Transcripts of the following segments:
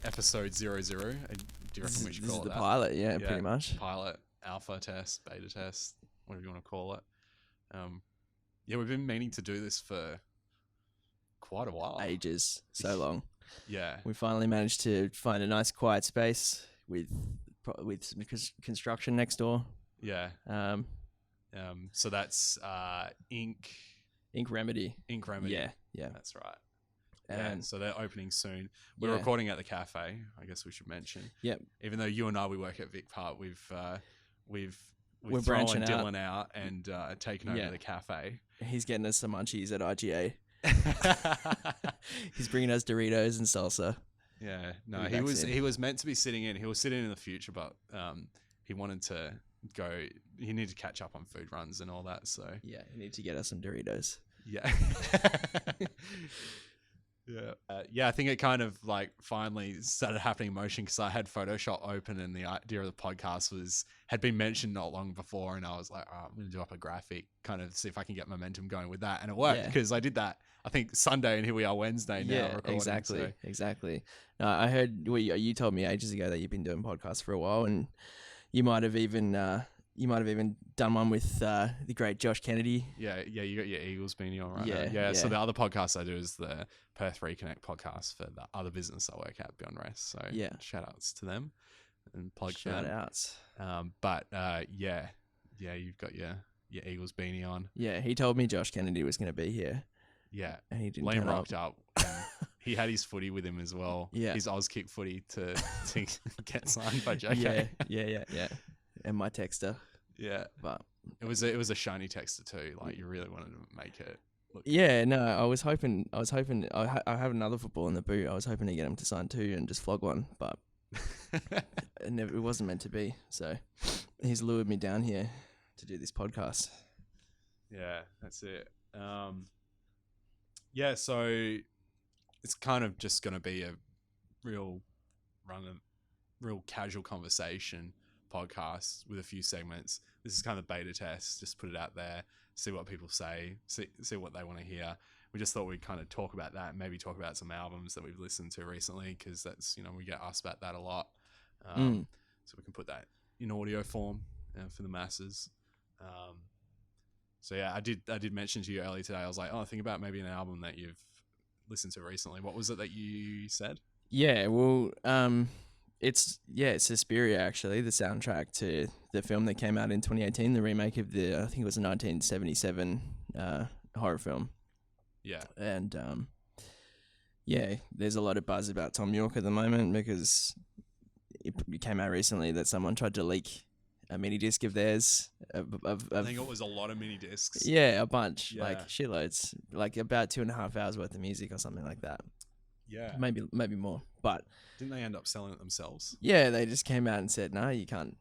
episode 00. Do you reckon we should call it the that? pilot, yeah, pretty much. Pilot, alpha test, beta test, whatever you want to call it. Yeah, we've been meaning to do this for quite a while. Ages, so long. Yeah. We finally managed to find a nice quiet space with some construction next door. Yeah. So that's Ink Remedy. Ink Remedy. Yeah. That's right. And so they're opening soon. We're recording at the cafe, I guess we should mention. Yep. Even though you and I, we work at Vic Park, we're thrown branching Dylan out and taken over the cafe. He's getting us some munchies at IGA. He's bringing us Doritos and salsa. Yeah. No, he was meant to be sitting in. He was sitting in the future, but he wanted to go. He needed to catch up on food runs and all that. So yeah, he needed to get us some Doritos. Yeah. Yeah, I think it kind of like finally started happening in motion because I had Photoshop open and the idea of the podcast had been mentioned not long before, and I was like, I'm going to do up a graphic, kind of see if I can get momentum going with that, and it worked because I did that. I think Sunday, and here we are Wednesday now. Yeah, recording, exactly. I heard you told me ages ago that you've been doing podcasts for a while, and you might have even done one with the great Josh Kennedy. Yeah, you got your Eagles beanie on right now. Yeah. So the other podcast I do is the Perth Reconnect podcast for the other business I work at, Beyond Rest. So shout outs to them and plug shout outs. You've got your Eagles beanie on. Yeah, he told me Josh Kennedy was going to be here. Yeah, and he didn't. Liam rocked up. He had his footy with him as well. Yeah, his Oz kick footy to get signed by JK. Yeah. And my texter. Yeah, but it was a shiny texter too. Like you really wanted to make it look. Yeah, no, I was hoping. I have another football in the boot. I was hoping to get him to sign 2 and just flog one, but it wasn't meant to be. So he's lured me down here to do this podcast. Yeah, that's it. So it's kind of just going to be a real casual conversation podcast with a few segments. This is kind of beta test, just put it out there, see what people say, see what they want to hear. We just thought we'd kind of talk about that, maybe talk about some albums that we've listened to recently, because that's, we get asked about that a lot. So we can put that in audio form for the masses. So yeah, I did mention to you earlier today, I was like, think about maybe an album that you've listened to recently. What was it that you said? Yeah, well, it's Suspiria, actually, the soundtrack to the film that came out in 2018, the remake of I think it was a 1977 horror film. Yeah. And there's a lot of buzz about Tom York at the moment because it came out recently that someone tried to leak a mini disc of theirs. I think it was a lot of mini discs. Yeah, a bunch, like shitloads, like about 2.5 hours worth of music or something like that. Yeah, maybe more. But didn't they end up selling it themselves? Yeah, they just came out and said, "No, you can't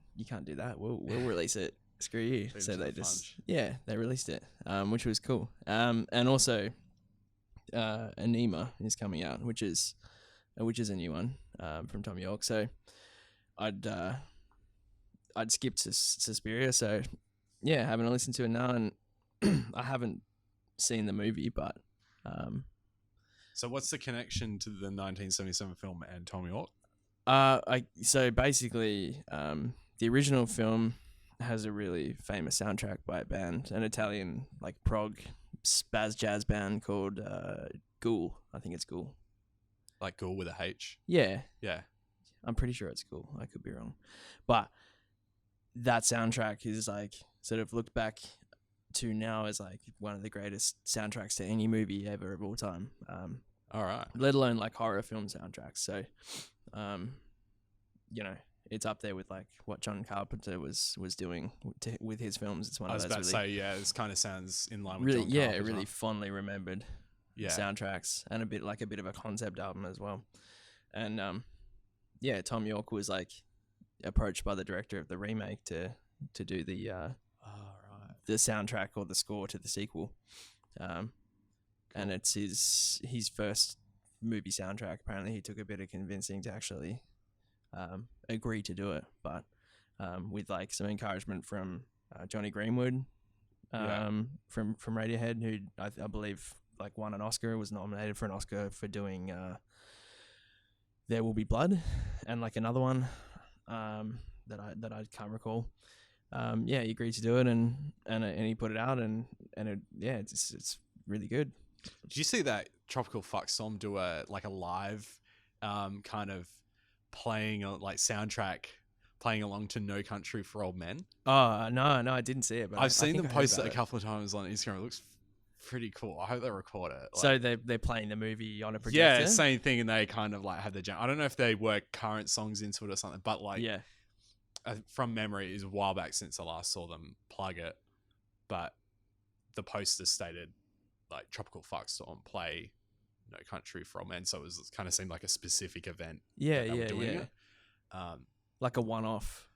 do that. We'll release it. Screw you." So they just they released it, which was cool. And also, Anima is coming out, which is a new one from Tom York. So I'd skip to Suspiria. So yeah, having listened to it now, and I haven't seen the movie, but. So what's the connection to the 1977 film and Tom York? So basically, the original film has a really famous soundtrack by a band, an Italian like prog spaz jazz band called Ghoul. I think it's Ghoul. Like Ghoul with a H? Yeah. Yeah. I'm pretty sure it's Ghoul. I could be wrong. But that soundtrack is like sort of looked back to now as like one of the greatest soundtracks to any movie ever of all time. All right. Let alone like horror film soundtracks. So, it's up there with like what John Carpenter was doing with his films. It's one of those. I was about to say, this kind of sounds in line with John Carpenter. Really fondly remembered soundtracks, and a bit of a concept album as well. And Tom York was like approached by the director of the remake to do the soundtrack or the score to the sequel. And it's his first movie soundtrack. Apparently he took a bit of convincing to actually agree to do it, but with like some encouragement from Johnny Greenwood from Radiohead, who I believe like won an Oscar, was nominated for an Oscar for doing There Will Be Blood, and like another one that I can't recall. He agreed to do it, and he put it out, and it's really good. Did you see that Tropical Fuck Storm do a live kind of playing like soundtrack playing along to No Country for Old Men? Oh no, I didn't see it, but I've seen them post it a it. couple of times on Instagram. It looks pretty cool. I hope they record it. So they're playing the movie on a projector? Yeah, same thing, and they kind of like have the jam. I don't know if they work current songs into it or something, but like from memory, it was a while back since I last saw them plug it, but the poster stated like Tropical Fuck Storm play No Country for Old Men, so it was kind of seemed like a specific event. It. Like a one-off.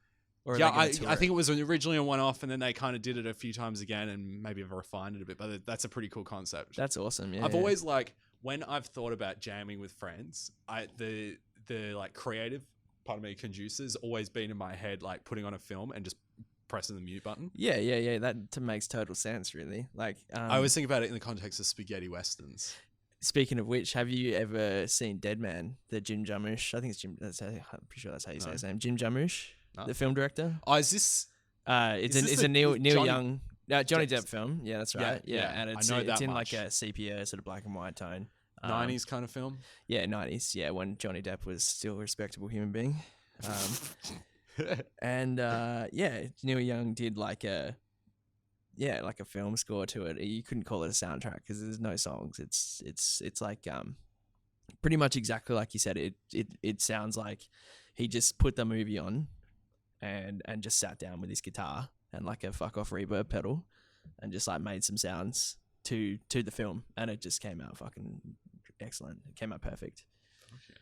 I think it was originally a one-off, and then they kind of did it a few times again, and maybe have refined it a bit. But that's a pretty cool concept. That's awesome. Yeah, I've always when I've thought about jamming with friends, the like creative part of me, conducer's always been in my head, like putting on a film and just pressing the mute button. Yeah. That makes total sense, really. Like I always think about it in the context of spaghetti westerns. Speaking of which, have you ever seen Dead Man, the Jim Jarmusch? I think it's Jim. I'm pretty sure that's how you say his name. Jim Jarmusch, the film director. Oh, is this? It's a Neil Young, Johnny Depp film. Yeah, that's right. Yeah. And it's in like a sepia sort of black and white tone. 90s kind of film. Yeah, 90s. Yeah, when Johnny Depp was still a respectable human being. Neil Young did like a film score to it. You couldn't call it a soundtrack because there's no songs. It's like pretty much exactly like you said. It sounds like he just put the movie on and just sat down with his guitar and like a fuck off reverb pedal and just like made some sounds to the film, and it just came out fucking excellent. It came out perfect. Okay.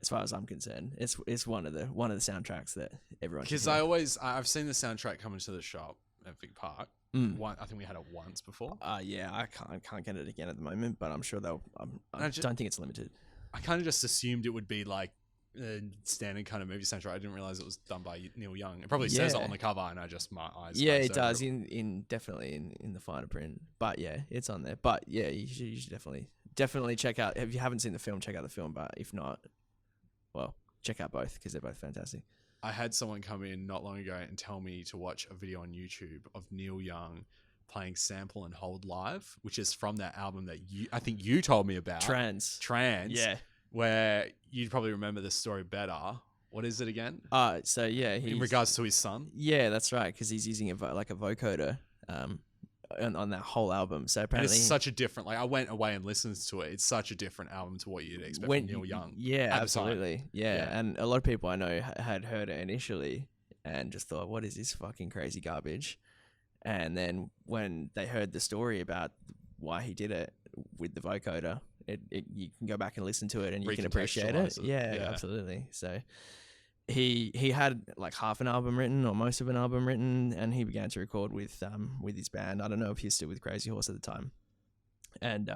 As far as I'm concerned, it's one of the soundtracks that everyone. Because I've seen the soundtrack come into the shop at Vic Park. I think we had it once before. I can't get it again at the moment, but I'm sure they'll. I don't think it's limited. I kind of just assumed it would be like a standard kind of movie soundtrack. I didn't realize it was done by Neil Young. It probably says it on the cover, and my eyes. Yeah, it does definitely in the finer print. But yeah, it's on there. But yeah, you should definitely check out. If you haven't seen the film, check out the film. But if not, well, check out both because they're both fantastic. I had someone come in not long ago and tell me to watch a video on YouTube of Neil Young playing Sample and Hold Live, which is from that album that I think you told me about. Trans. Yeah. Where you'd probably remember the story better. What is it again? So yeah, in regards to his son. Yeah, that's right, because he's using like a vocoder on that whole album. So apparently, and it's such a different. Like I went away and listened to it. It's such a different album to what you'd expect from Neil Young. Yeah, absolutely. Yeah, and a lot of people I know had heard it initially and just thought, "What is this fucking crazy garbage?" And then when they heard the story about why he did it with the vocoder, you can go back and listen to it and you can appreciate it. Yeah, absolutely. So he had like half an album written or most of an album written, and he began to record with his band. I don't know if he was still with Crazy Horse at the time. And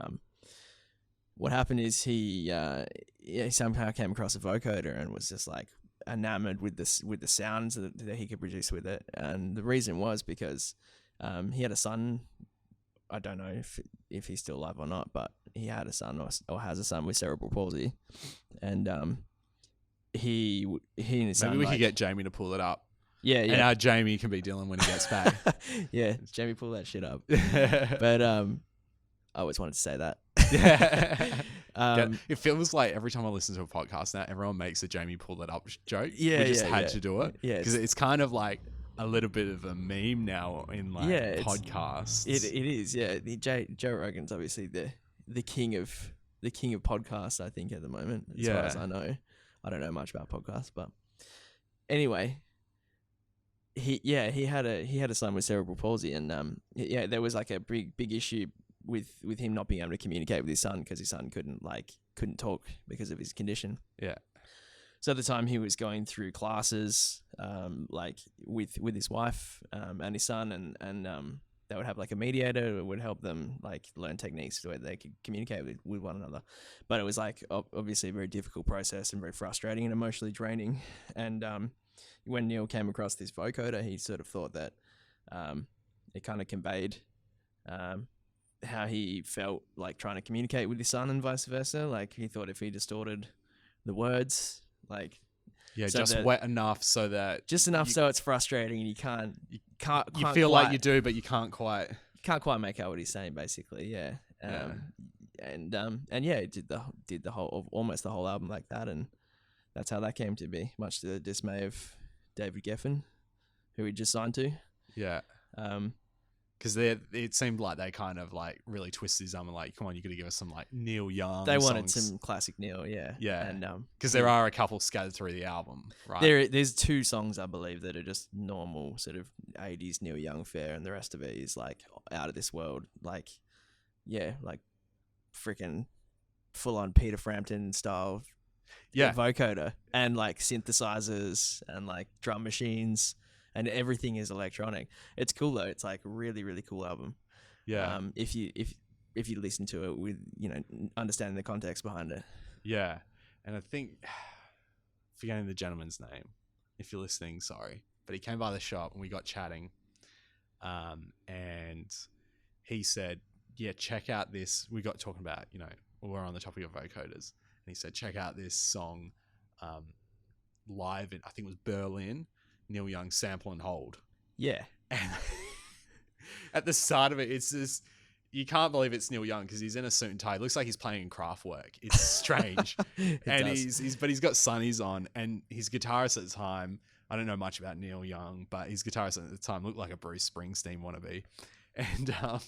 what happened is he somehow came across a vocoder and was just like enamored with the sounds that he could produce with it. And the reason was because he had a son. I don't know if he's still alive or not, but he had a son or has a son with cerebral palsy, and he and his son. Maybe we could get Jamie to pull it up. Yeah. And our Jamie can be Dylan when he gets back. Yeah, Jamie, pull that shit up. But I always wanted to say that. It feels like every time I listen to a podcast now, everyone makes a Jamie pull it up joke. We just had to do it. Yeah, because it's kind of like a little bit of a meme now in like podcasts. It is, yeah. Joe Rogan's obviously the king of podcasts, I think, at the moment, as far as I know. I don't know much about podcasts, but anyway, he had a son with cerebral palsy, and there was like a big issue with him not being able to communicate with his son because his son couldn't talk because of his condition. Yeah. So at the time he was going through classes, like with his wife and his son, and they would have like a mediator who would help them like learn techniques where they could communicate with one another. But it was like obviously a very difficult process and very frustrating and emotionally draining. And when Neil came across this vocoder, he sort of thought that it kind of conveyed how he felt like trying to communicate with his son and vice versa. Like he thought if he distorted the words, like Yeah, so just wet enough so that just enough so it's frustrating and you you feel like you do, but you can't quite. You can't quite make out what he's saying, basically. Yeah. And yeah, it did the whole almost the whole album like that, and that's how that came to be, much to the dismay of David Geffen, who he just signed to. Yeah. Because it seemed like they kind of like really twisted his arm and like, come on, you got to give us some like Neil Young. They wanted songs. some classic Neil, yeah. Yeah. And because there are a couple scattered through the album, right? There's 2 songs I believe that are just normal sort of 80s Neil Young fare, and the rest of it is like out of this world, like like freaking full on Peter Frampton style. Yeah. Vocoder and like synthesizers and like drum machines. And everything is electronic. It's cool though. It's like a really, really cool album. Yeah. If you listen to it with understanding the context behind it. Yeah, and I think forgetting the gentleman's name. If you're listening, sorry, but he came by the shop and we got chatting, and he said, "Yeah, check out this." We got talking about we're on the topic of vocoders, and he said, "Check out this song, live in I think it was Berlin." Neil Young Sample and Hold. Yeah. And at the start of it, it's just, you can't believe it's Neil Young because he's in a suit and tie. It looks like he's playing in Kraftwerk. It's strange. And he's got sunnies on, and his guitarist at the time, I don't know much about Neil Young, but his guitarist at the time looked like a Bruce Springsteen wannabe. And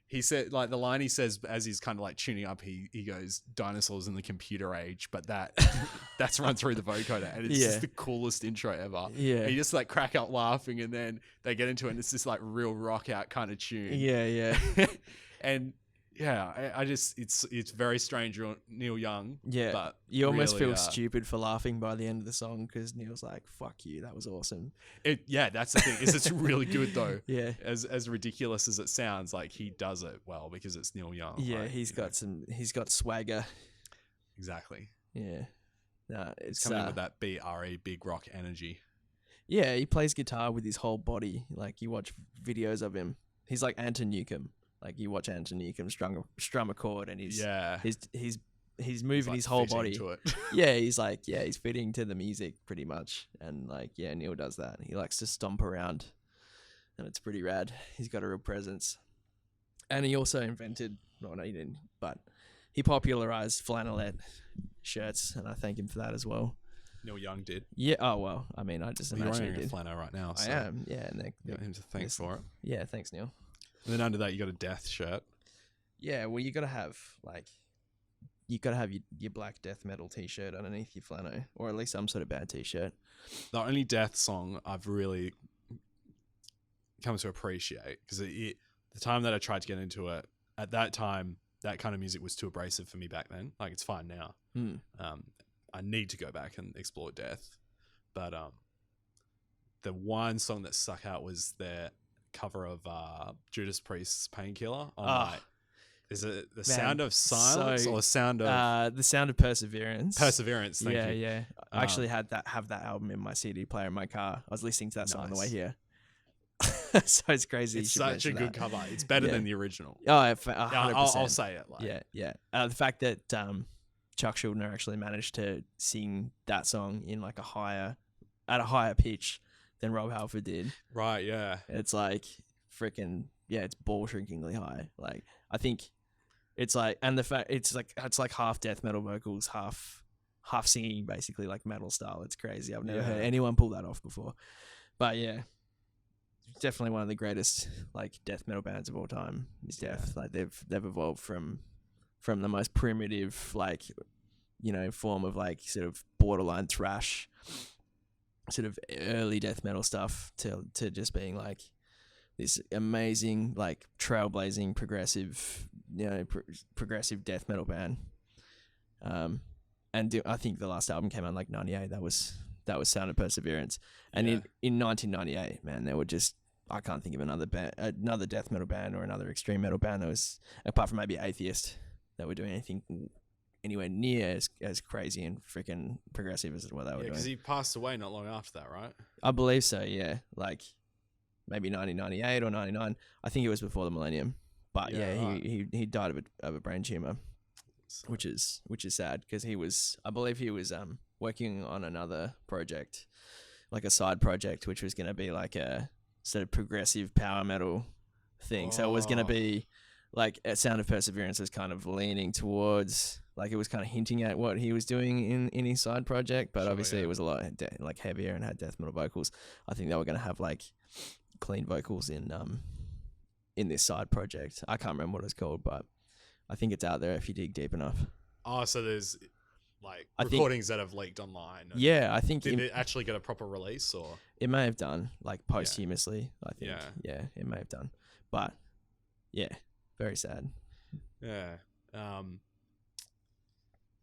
he said, like, the line he says as he's kind of like tuning up, he goes, "Dinosaurs in the computer age," but that's run through the vocoder, and it's just the coolest intro ever. Yeah. And you just like crack up laughing, and then they get into it, and it's this like real rock out kind of tune. Yeah. And yeah, I just it's very strange, Neil Young. Yeah, but you almost really, feel stupid for laughing by the end of the song because Neil's like, "Fuck you, that was awesome." That's the thing. It's really good though. Yeah, as ridiculous as it sounds, like he does it well because it's Neil Young. Yeah, like, he's got swagger. Exactly. Yeah, no, it's coming in with that BRE big rock energy. Yeah, he plays guitar with his whole body. Like you watch videos of him, he's like Anton Newcombe. Like you watch Anton Newcombe strum a chord, and he's moving his whole body. To it. He's fitting to the music pretty much, and like Neil does that. He likes to stomp around, and it's pretty rad. He's got a real presence, and he also invented. No, he didn't, but he popularized flannelette shirts, and I thank him for that as well. Neil Young did. Yeah. Oh well, I mean, I just imagine you're wearing he did. a flannel right now. So I am. Yeah. And you got him to thank for it. Yeah. Thanks, Neil. And then under that, you got a death shirt. Yeah, well, you gotta have your black death metal t-shirt underneath your flannel, or at least some sort of bad t-shirt. The only death song I've really come to appreciate, because the time that I tried to get into it, at that time, that kind of music was too abrasive for me back then. Like, it's fine now. I need to go back and explore death. But the one song that stuck out was their cover of Judas Priest's Painkiller on is it the Sound of Silence or Sound of the Sound of Perseverance? Perseverance. Thank you. Yeah. I actually have that album in my CD player in my car. I was listening to that song on the way here. So it's crazy. It's such a good cover. It's better than the original. Oh, 100%. I'll say it. Like. Yeah. The fact that Chuck Schuldiner actually managed to sing that song in like at a higher pitch than Rob Halford did. Right. Yeah. It's like freaking it's ball shrinkingly high. Like I think it's like, and the fact it's like half death metal vocals, half singing, basically like metal style. It's crazy. I've never heard anyone pull that off before. But yeah, definitely one of the greatest like death metal bands of all time is Death. Like they've evolved from the most primitive like form of like sort of borderline thrash sort of early death metal stuff to just being like this amazing like trailblazing progressive progressive death metal band. And I think the last album came out in like 98. That was Sound of Perseverance. And in 1998, man, there were just, I can't think of another death metal band or another extreme metal band that was, apart from maybe Atheist, that were doing anything anywhere near as crazy and freaking progressive as what they were doing. Because he passed away not long after that, right? I believe so, yeah. Like maybe 1998 or 99. I think it was before the millennium. But he died of a brain tumor. So, which is sad because I believe he was working on another project, like a side project, which was going to be like a sort of progressive power metal thing. So it was going to be like a Sound of Perseverance was kind of leaning towards, like it was kind of hinting at what he was doing in his side project, but obviously it was a lot like heavier and had death metal vocals. I think they were going to have like clean vocals in this side project. I can't remember what it's called, but I think it's out there if you dig deep enough. Oh, so there's like recordings that have leaked online. Yeah, I think did it actually get a proper release, or it may have done like posthumously. I think. Yeah, it may have done, but yeah, very sad. Yeah.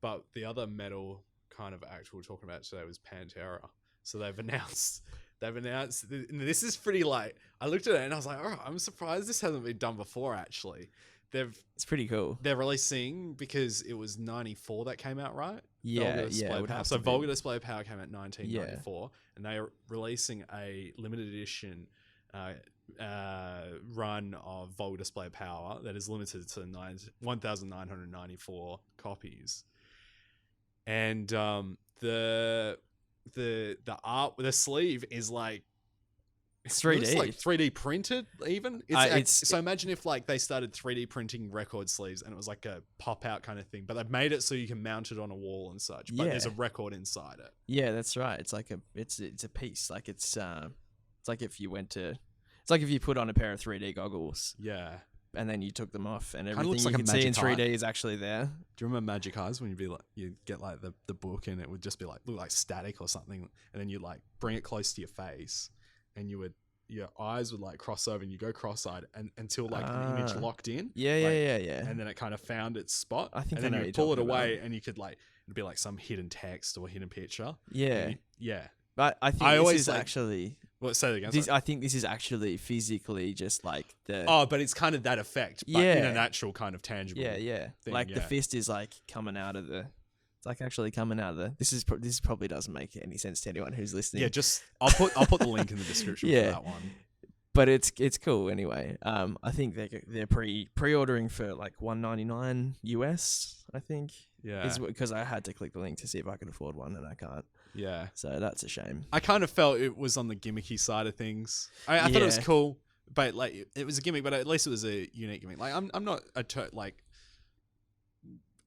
But the other metal kind of act we were talking about today was Pantera. So they've announced. This is pretty like, I looked at it and I was like, oh, I'm surprised this hasn't been done before. Actually, it's pretty cool. They're releasing, because it was 94 that came out, right? Yeah. So Vulgar Display of Power came out in 1994, and they are releasing a limited edition run of Vulgar Display of Power that is limited to 1,994 copies. And the art, the sleeve is like, it's 3D. It's like 3D printed even. So imagine if like they started 3D printing record sleeves and it was like a pop out kind of thing, but they've made it so you can mount it on a wall and such, but there's a record inside it. Yeah, that's right. It's like it's a piece. Like it's like if you put on a pair of 3D goggles. Yeah. And then you took them off and everything you can see in 3D is actually there. Do you remember Magic Eyes when you'd get like the book and it would just be like, look like static or something, and then you like bring it close to your face and your eyes would like cross over and you go cross-eyed and until like an image locked in. Yeah. And then it kind of found its spot. I think and I then you pull it away and you could like, it'd be like some hidden text or hidden picture. Yeah. Yeah. But I think this is actually... Well, say it again. I think this is actually physically just like the... Oh, but it's kind of that effect, but in an actual kind of tangible thing, like the fist is like coming out of the... It's like actually coming out of the... This probably doesn't make any sense to anyone who's listening. Yeah, I'll put the link in the description for that one. But it's cool anyway. I think they're pre-ordering for like $199 US, I think. Yeah. Because I had to click the link to see if I could afford one and I can't. Yeah. So that's a shame. I kind of felt it was on the gimmicky side of things. I thought it was cool, but like it was a gimmick, but at least it was a unique gimmick. Like I'm not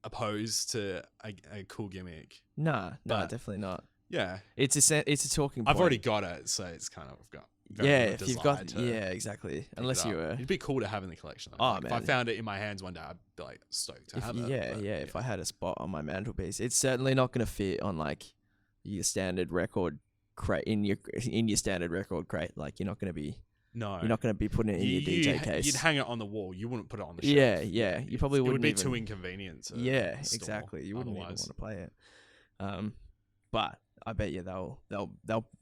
opposed to a cool gimmick. Nah, definitely not. Yeah. It's a talking point. I've already got it, so it's kind of got if you've got exactly. Unless you were, it'd be cool to have in the collection. Oh man, if I found it in my hands one day, I'd be like stoked to have it. If I had a spot on my mantelpiece, it's certainly not going to fit on like your standard record crate in your standard record crate. Like you're not going to be putting it in your DJ case. You'd hang it on the wall. You wouldn't put it on the shelf. Yeah. You probably wouldn't. It would be too inconvenient. Exactly. You wouldn't even want to play it. But I bet you they'll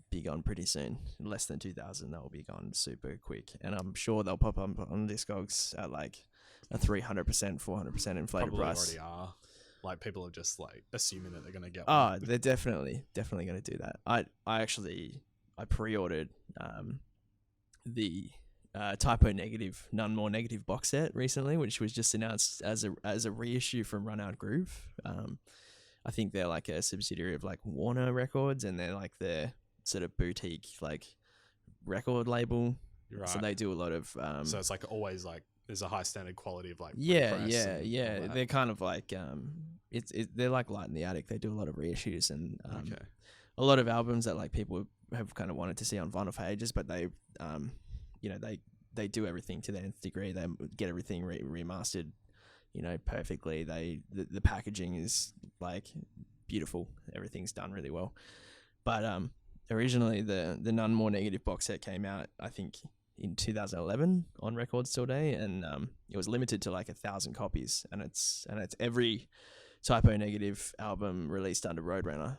be gone pretty soon. In less than 2,000, they'll be gone super quick. And I'm sure they'll pop up on Discogs at like a 300%, 400% inflated price. Already are. Like people are just like assuming that they're gonna get one. Oh, they're definitely gonna do that. I pre-ordered the Typo Negative None More Negative box set recently, which was just announced as a reissue from Run Out Groove. I think they're like a subsidiary of like Warner Records, and they're like their sort of boutique like record label. Right. So they do a lot of so it's like always like there's a high standard quality of like yeah. They're kind of like they're like Light in the Attic. They do a lot of reissues and a lot of albums that like people have kind of wanted to see on vinyl for ages, but they they do everything to the nth degree. They get everything remastered, perfectly. The packaging is like beautiful. Everything's done really well. But originally the None More Negative box set came out, I think, in 2011 on Record Store Day, and it was limited to like 1,000 copies, and it's every Typo Negative album released under Roadrunner,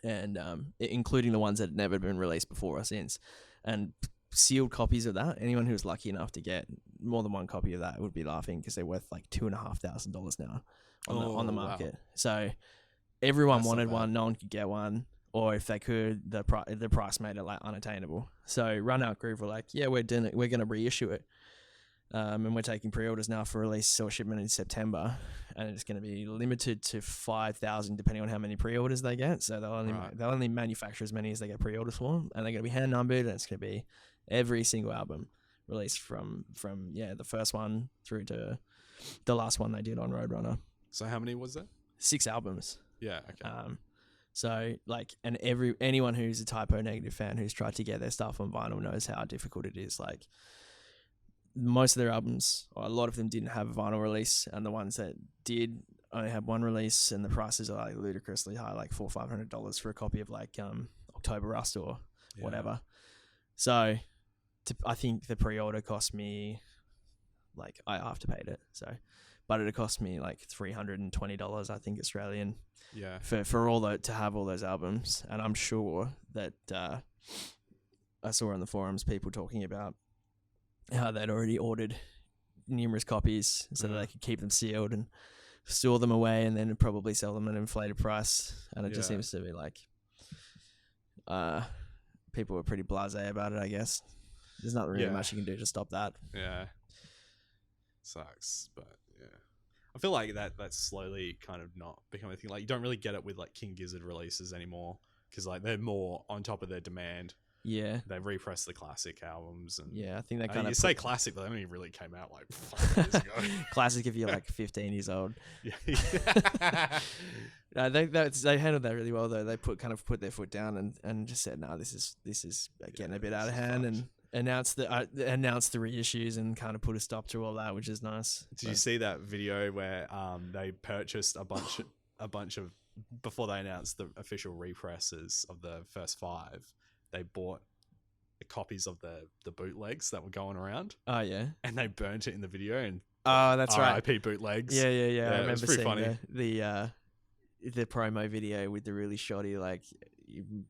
and including the ones that had never been released before or since, and sealed copies of that. Anyone who was lucky enough to get more than one copy of that would be laughing, because they're worth like $2,500 now on the market. Wow. So everyone wanted one, no one could get one. Or if they could, the price made it like unattainable. So Run Out Groove were like, yeah, we're going to reissue it. And we're taking pre-orders now for release or shipment in September, and it's going to be limited to 5,000 depending on how many pre-orders they get. So they'll only manufacture as many as they get pre-orders for, and they're going to be hand numbered, and it's going to be every single album released from the first one through to the last one they did on Roadrunner. So how many was that? 6 albums. Yeah. Okay. So like, and anyone who's a Typo Negative fan who's tried to get their stuff on vinyl knows how difficult it is. Like, most of their albums, or a lot of them, didn't have a vinyl release, and the ones that did only had one release, and the prices are like ludicrously high, like $400-$500 for a copy of like October Rust or whatever. So I think the pre-order cost me, like, I afterpaid it, but it cost me like $320, I think, Australian. Yeah. For all that, to have all those albums, and I'm sure that I saw on the forums people talking about how they'd already ordered numerous copies so that they could keep them sealed and store them away, and then probably sell them at an inflated price. And it just seems to be like people were pretty blasé about it, I guess. There's not really much you can do to stop that. Yeah. Sucks, but yeah. I feel like that's slowly kind of not becoming a thing. Like, you don't really get it with like King Gizzard releases anymore, because like they're more on top of their demand. Yeah, they repress the classic albums, and I think they kind of say classic, but they only really came out like 5 years ago. Classic if you're like 15 years old. Yeah. They handled that really well though. They put their foot down and just said, "No, this is getting a bit out of hand," and announced the reissues and kind of put a stop to all that, which is nice. Did you see that video where they purchased a bunch of before they announced the official represses of the first 5? They bought copies of the bootlegs that were going around. Oh yeah, and they burnt it in the video. And that's right, RIP bootlegs. Yeah. I remember seeing funny. The promo video with the really shoddy like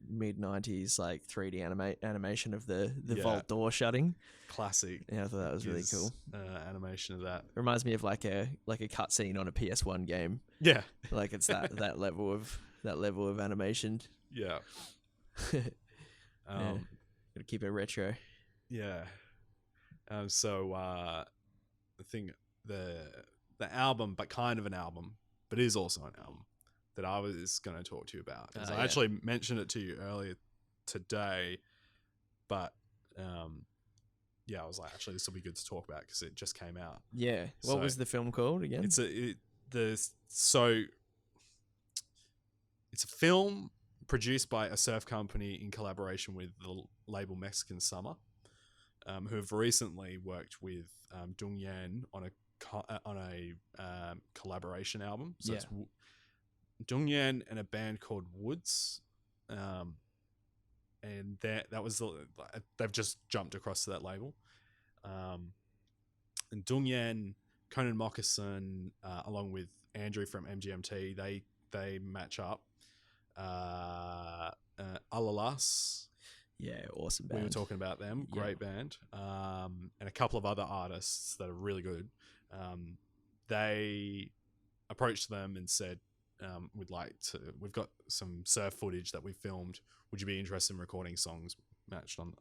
mid-90s like 3D animation of the vault door shutting. Classic. Yeah, I thought that was really cool. Animation of that reminds me of like a cutscene on a PS1 game. Yeah, like it's that level of animation. Yeah. Gotta keep it retro. Yeah. So I think the album, but kind of an album, but is also an album that I was going to talk to you about. I actually mentioned it to you earlier today, but I was like, actually, this will be good to talk about because it just came out. Yeah. What was the film called again? It's a film produced by a surf company in collaboration with the label Mexican Summer, who have recently worked with Dung Yan on a collaboration album. So it's Dung Yan and a band called Woods, and they've just jumped across to that label. And Dung Yan, Conan Moccasin, along with Andrew from MGMT, they match up. Alalas, awesome band. We were talking about them. Great band. And a couple of other artists that are really good. They approached them and said, we've got some surf footage that we filmed. Would you be interested in recording songs matched on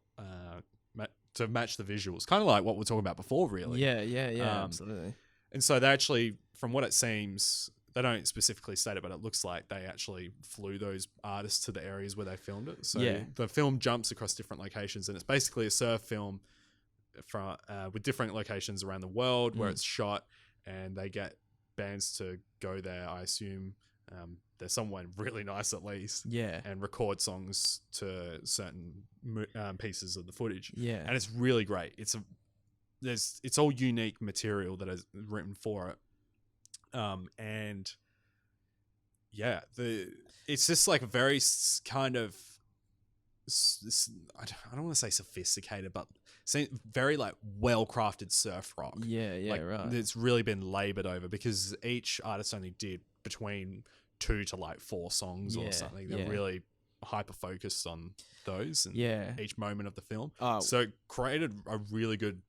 to match the visuals? Kind of like what we were talking about before, really. Yeah, absolutely. And so they actually, from what it seems, they don't specifically state it, but it looks like they actually flew those artists to the areas where they filmed it. So the film jumps across different locations, and it's basically a surf film with different locations around the world where it's shot, and they get bands to go there. I assume there's someone really nice at least, and record songs to certain pieces of the footage. And it's really great. It's all unique material that is written for it. It's just like a very kind of, I don't want to say sophisticated, but very like well-crafted surf rock. Right. It's really been labored over because each artist only did between 2 to like 4 songs or something. They're really hyper-focused on those and each moment of the film. So it created a really good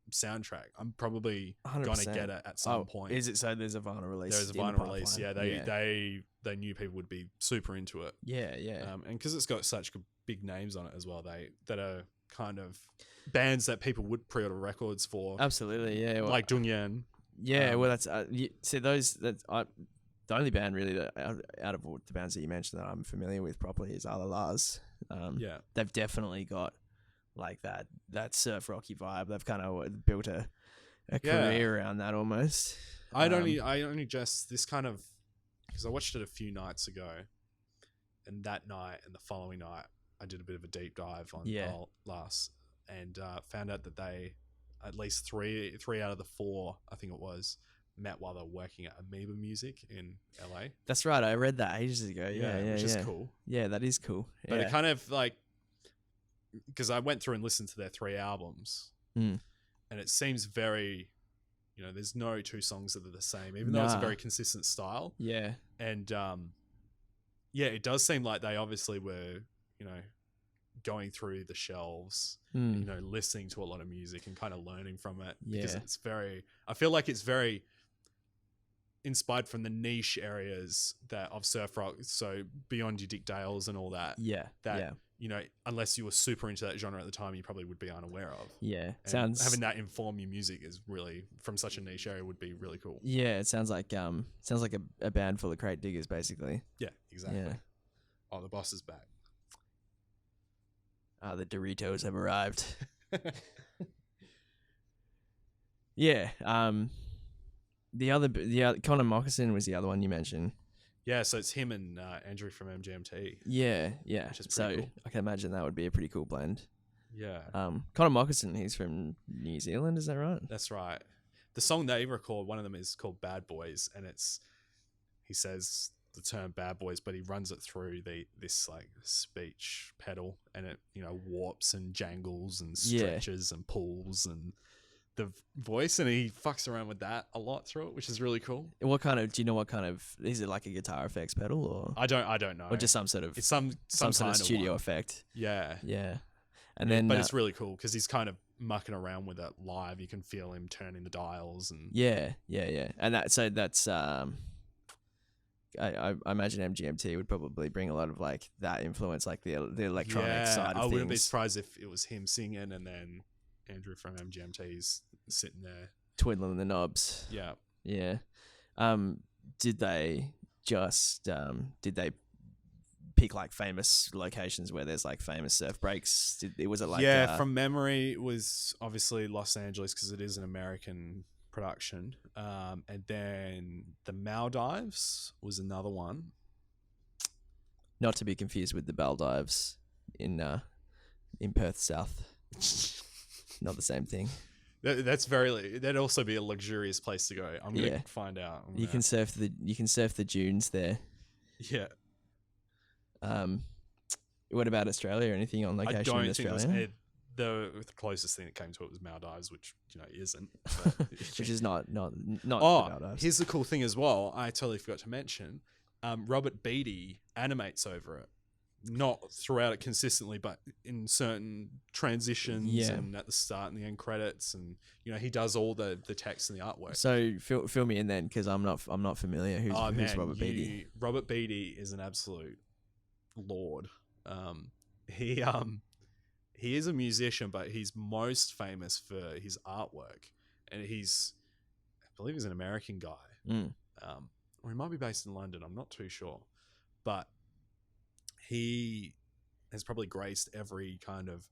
soundtrack. I'm probably 100%. Gonna get it at some point. Is it? So there's a vinyl release. There's a vinyl release. Yeah, they knew people would be super into it. Yeah. And because it's got such big names on it as well, that are kind of bands that people would pre-order records for, Absolutely, yeah. Well, like Dungyan. yeah, well, that's see those that the only band really that out of all the bands that you mentioned that I'm familiar with properly is Lars. Yeah, They've definitely got like that surf rocky vibe. They've kind of built a career around that almost. I only just this kind of, because I watched it a few nights ago, and that night and the following night I did a bit of a deep dive on Lars, and found out that they, at least three out of the 4, I think it was, met while they were working at Amoeba Music in LA. That's right. I read that ages ago. Yeah, which is cool. Yeah, that is cool. But it kind of like, because I went through and listened to their 3 albums, and it seems very, there's no 2 songs that are the same, even though it's a very consistent style. Yeah. And it does seem like they obviously were, going through the shelves, listening to a lot of music and kind of learning from it, because it's very, I feel like it's very inspired from the niche areas that of surf rock, so Beyond Your Dick Dales and all that. Unless you were super into that genre at the time, you probably would be unaware of. And having that inform your music is really, from such a niche area, would be really cool. It sounds like a band full of crate diggers, basically. Yeah, exactly. Oh, the boss is back. The Doritos have arrived. The other Connor Moccasin was the other one you mentioned. Yeah, so it's him and Andrew from MGMT. Yeah. Which is pretty cool. I can imagine that would be a pretty cool blend. Yeah. Connor Moccasin, he's from New Zealand, is that right? That's right. The song they record, one of them is called Bad Boys, and he says the term bad boys, but he runs it through this like speech pedal, and it warps and jangles and stretches and pulls and the voice, and he fucks around with that a lot through it, which is really cool. Do you know what kind of, is it like a guitar effects pedal or? I don't know. Or just some sort of, it's some sort of studio effect. Yeah. And then, but it's really cool because he's kind of mucking around with it live. You can feel him turning the dials and and that's I imagine MGMT would probably bring a lot of like that influence, like the electronic side of things. I wouldn't be surprised if it was him singing and then Andrew from MGMT's sitting there twiddling the knobs. Yeah. Did they pick like famous locations where there's like famous surf breaks? From memory, it was obviously Los Angeles because it is an American production, and then the Maldives was another one, not to be confused with the Maldives in Perth South. Not the same thing. That'd also be a luxurious place to go. I'm gonna find out. You can surf the dunes there. Yeah. What about Australia? Anything on location in Australia? The closest thing that came to it was Maldives, which isn't. Which is not Oh, Maldives. Here's the cool thing as well. I totally forgot to mention. Robert Beatty animates over it, not throughout it consistently, but in certain transitions and at the start and the end credits, and he does all the text and the artwork. So fill me in then, because I'm not familiar. Who's Robert Beatty? Robert Beatty is an absolute lord. He is a musician, but he's most famous for his artwork, and I believe he's an American guy, or he might be based in London. I'm not too sure, but he has probably graced every kind of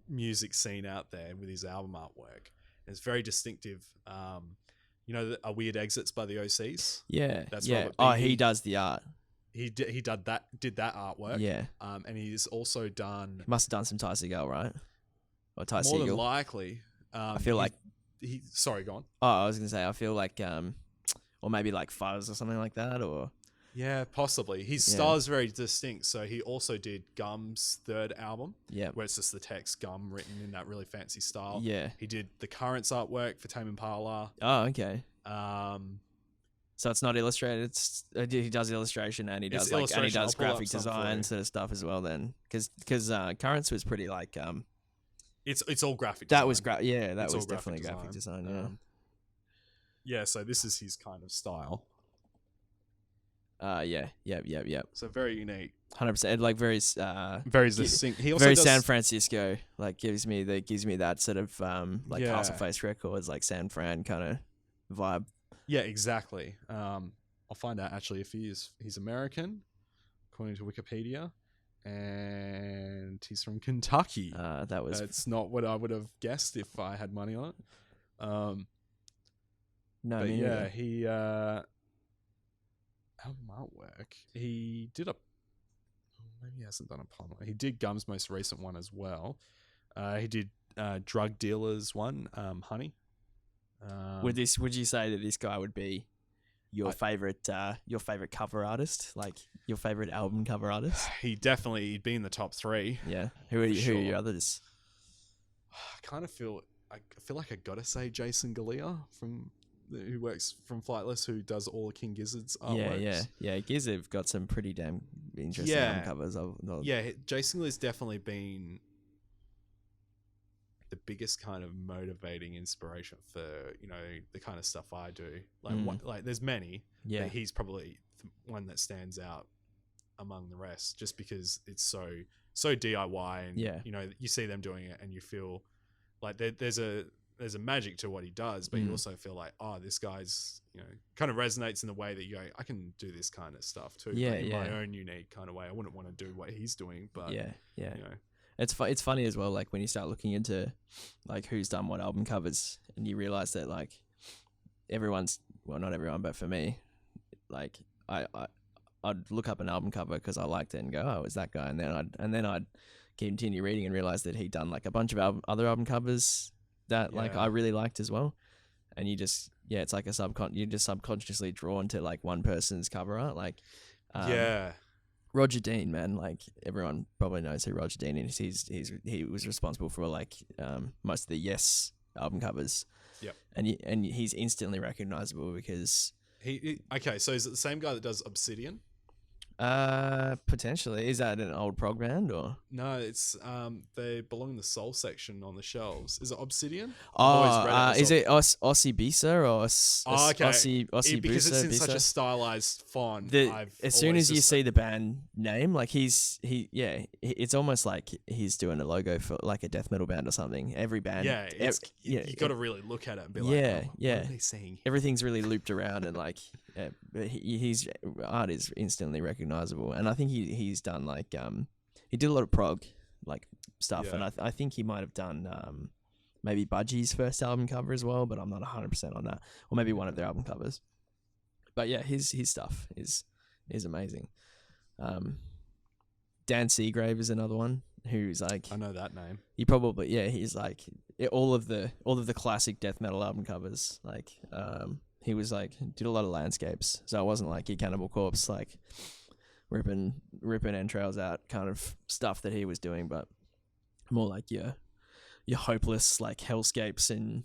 music scene out there with his album artwork. And it's very distinctive. A Weird Exits by the OCs. Yeah, that's Robert Beatty. He does the art. He did that artwork. Yeah. And he's also done. He must have done some Ty Segall, right? Or Ty More Segall. than likely. I feel like sorry, go on. Oh, I was gonna say I feel like or maybe like Fuzz or something like that, or. Yeah, possibly. His style is very distinct. So he also did Gum's third album, where it's just the text Gum written in that really fancy style. Yeah. He did the Currents artwork for Tame Impala. Oh, okay. So it's not illustrated. He does illustration and he does graphic design sort of stuff as well. Then, because Currents was pretty like it's all graphic. That design. was that was definitely graphic design. Yeah. So this is his kind of style. Yep. So very unique, 100%. Like very very distinct. He also very does, San Francisco. Like gives me that sort of like Yeah. Castle Face Records, like San Fran kind of vibe. Yeah, exactly. I'll find out actually if he's American, according to Wikipedia, and he's from Kentucky. That's not what I would have guessed if I had money on it. No, but me yeah, neither. he album artwork. He did maybe he hasn't done a Palmer. He did Gum's most recent one as well. He did Drug Dealers one, Honey. Would you say that this guy would be your favorite cover artist, like your favorite album cover artist? He'd be in the top 3. Yeah. Who are your others? I kind of feel like I gotta say Jason Galea who works from Flightless, who does all of King Gizzard's artworks. Yeah. Giz have got some pretty damn interesting album covers. Jason Galea's definitely been the biggest kind of motivating inspiration for the kind of stuff I do. Like there's many, but he's probably the one that stands out among the rest, just because it's so DIY, and you see them doing it and you feel like there's a magic to what he does, but you also feel like, oh, this guy's kind of resonates in the way that you go, I can do this kind of stuff too, in my own unique kind of way. I wouldn't want to do what he's doing, but it's funny as well, like when you start looking into like who's done what album covers, and you realize that like not everyone, but for me, like I'd look up an album cover because I liked it and go, oh, it's that guy, and then I'd continue reading and realize that he'd done like a bunch of other album covers that like I really liked as well. And you just it's like you're just subconsciously drawn to like one person's cover art, like Roger Dean, man. Like everyone probably knows who Roger Dean is. He was responsible for like most of the Yes album covers. Yep. And he's instantly recognizable because okay, so is it the same guy that does Obsidian? Potentially. Is that an old prog band or? No, it's they belong in the soul section on the shelves. Is it Obsidian? Is it Aussie Bisa or Aussie because it's in Bisa? such a stylized font. As soon as you see the band name, like it's almost like he's doing a logo for like a death metal band or something. Every band, you got to really look at it and be like, what are they saying? Everything's really looped around and like. His art is instantly recognizable, and I think he's done like he did a lot of prog like stuff, and I think he might have done maybe Budgie's first album cover as well, but I'm not 100% on that, or maybe one of their album covers. But yeah, his stuff is amazing. Dan Seagrave is another one who's like, I know that name. He probably he's like all of the classic death metal album covers, like he was like did a lot of landscapes, so it wasn't like your Cannibal Corpse like ripping entrails out kind of stuff that he was doing, but more like your hopeless like hellscapes, and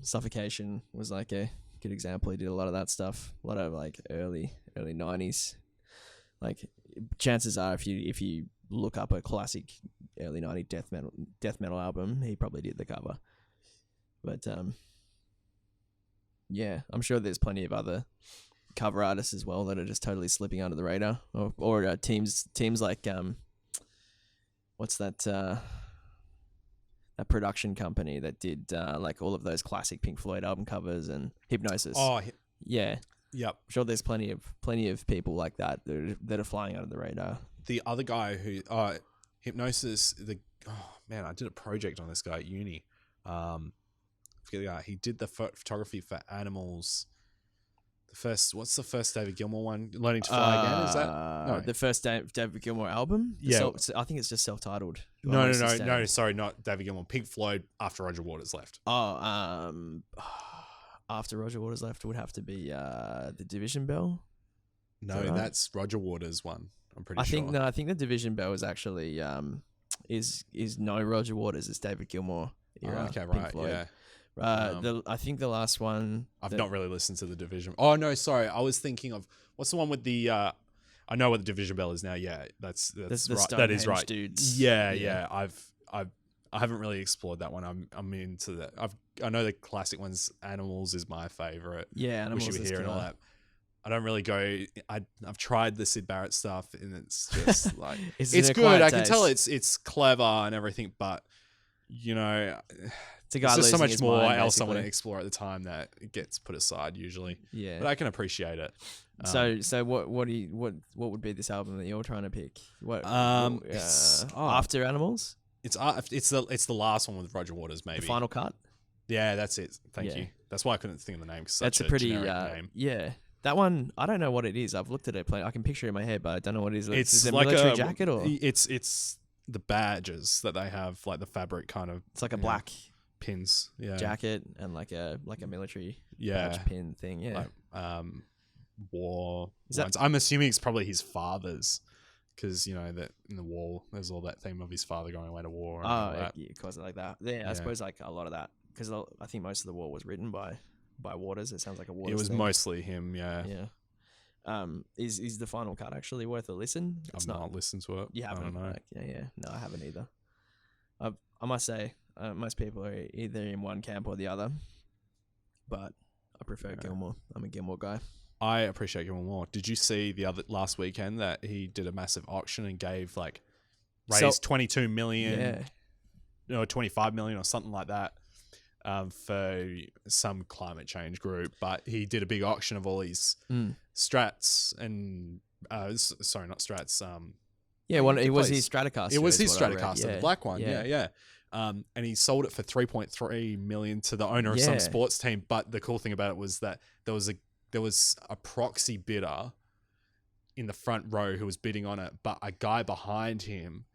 Suffocation was like a good example. He did a lot of that stuff, a lot of like early 90s. Like chances are if you look up a classic early 90s death metal album, he probably did the cover. But I'm sure there's plenty of other cover artists as well that are just totally slipping under the radar, or teams like what's that that production company that did like all of those classic Pink Floyd album covers and Hypnosis. Yep. I'm sure there's plenty of people like that are flying under the radar. The other guy who Hypnosis, I did a project on this guy at uni. Forget the guy. He did the photography for Animals. What's the first David Gilmour one? Learning to Fly Again? Is that no? The first David Gilmour album? Yeah, I think it's just self-titled. No. Sorry, not David Gilmour. Pink Floyd after Roger Waters left. After Roger Waters left would have to be the Division Bell. No, that's Roger Waters' one. I'm pretty sure. I think the Division Bell is actually is no Roger Waters. It's David Gilmour era. Okay, Pink right, Floyd. yeah. I think the last one. I've not really listened to the Division. Oh no, sorry. I was thinking of what's the one with the. I know what the Division Bell is now. Yeah, that's right. That is right. Dudes. Yeah. I haven't really explored that one. I'm into that. I know the classic ones. Animals is my favorite. Yeah, Animals Wish You Were is Here and all killer. that. I don't really go. I've tried the Sid Barrett stuff, and it's just like It's it's an good. acquired I can tell taste. it's clever and everything, but you know, It's a guy there's just so losing much his more mind, else I want to basically. explore at the time that it gets put aside usually. Yeah. But I can appreciate it. So what would be this album that you're trying to pick? After Animals, it's the last one with Roger Waters, maybe. the final cut. Yeah, that's it. Thank Yeah. you. That's why I couldn't think of the name. Cause That's such a pretty generic name. yeah. That one, I don't know what it is. I've looked at it playing. I can picture it in my head, but I don't know what it is. It's is it a like military jacket or it's the badges that they have, like the fabric kind of. it's like a you know, black pins. Yeah. jacket and like a military Yeah. badge pin thing. Yeah. Like, war. Is that- ones. I'm assuming it's probably his father's, because you know that in the war there's all that theme of his father going away to war. And all that. yeah, cause like that. Yeah, I suppose like a lot of that, because I think most of the war was written by Waters. It sounds like a Waters. It was thing. mostly him. Yeah. Yeah. Is the final cut actually worth a listen? I've not listened to it. You haven't? I don't know. Like, yeah. No, I haven't either. I must say, most people are either in one camp or the other, but I prefer Gilmore. I'm a Gilmore guy. I appreciate Gilmore more. Did you see last weekend that he did a massive auction and gave raised 22 million, or 25 million or something like that, for some climate change group? But he did a big auction of all these Strats and sorry, not Strats. Yeah, it was his Stratocaster. It was his is what I read. Stratocaster, the black one. Yeah. And he sold it for 3.3 million to the owner of some sports team. But the cool thing about it was that there was a proxy bidder in the front row who was bidding on it, but a guy behind him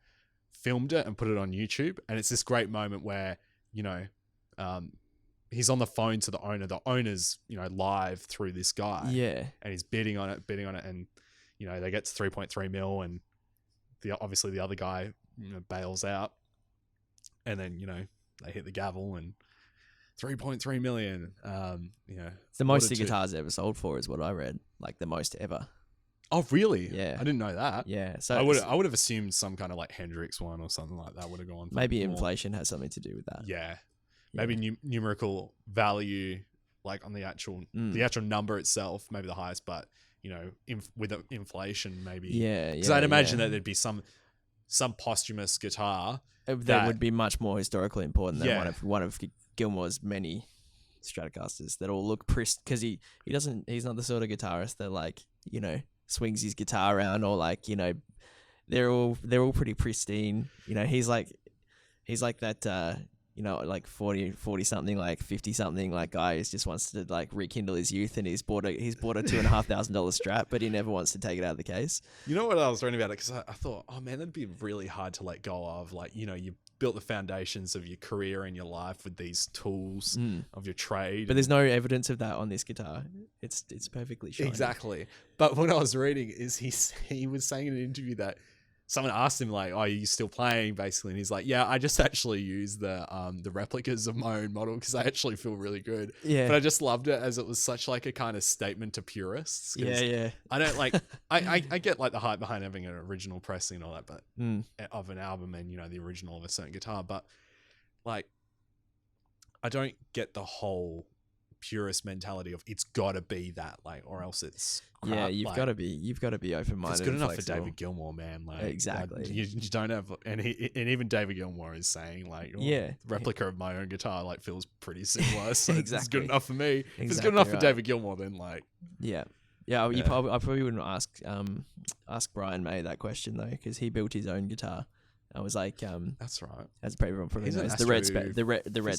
filmed it and put it on YouTube. And it's this great moment where, you know, he's on the phone to the owner. The owner's, you know, live through this guy. Yeah. And he's bidding on it. And, you know, they get to 3.3 mil and obviously the other guy, you know, bails out. And then, you know, they hit the gavel and 3.3 million. You know, it's the most the guitar's ever sold for, is what I read. Like the most ever. Oh, really? Yeah. I didn't know that. Yeah. So I would have assumed some kind of like Hendrix one or something like that would have gone. Maybe inflation has something to do with that. Yeah. Maybe numerical value, like on the actual number itself, maybe the highest, but you know, with inflation, maybe. Yeah. Because I'd imagine that there'd be some posthumous guitar that would be much more historically important than one of Gilmore's many Stratocasters that all look pristine, because he's not the sort of guitarist that, like, you know, swings his guitar around, or like, you know, they're all pretty pristine. You know, he's like that you know, like 40 something, like 50 something, like guy who just wants to like rekindle his youth, and he's bought a $2,500 Strat, but he never wants to take it out of the case. You know what I was reading about it, because I thought, oh man, that'd be really hard to let go of. Like, you know, you built the foundations of your career and your life with these tools of your trade, but there's no evidence of that on this guitar. It's perfectly shiny. Exactly. But what I was reading is he was saying in an interview that someone asked him, like, "Oh, are you still playing?" Basically, and he's like, "Yeah, I just actually use the replicas of my own model because I actually feel really good." Yeah. But I just loved it as it was such like a kind of statement to purists. Yeah. I don't like. I get like the hype behind having an original pressing and all that, but of an album and, you know, the original of a certain guitar, but like, I don't get the whole purist mentality of it's got to be that, like, or else it's crap. Yeah, you've got to be open minded. It's good enough for David Gilmour, man. Like, exactly. You don't have, and even David Gilmour is saying, like, replica of my own guitar like feels pretty similar. So exactly. It's good enough for me. Exactly, if it's good enough for David Gilmour, then like, I probably wouldn't ask Brian May that question though, because he built his own guitar. I was like, that's right. As everyone probably knows, the red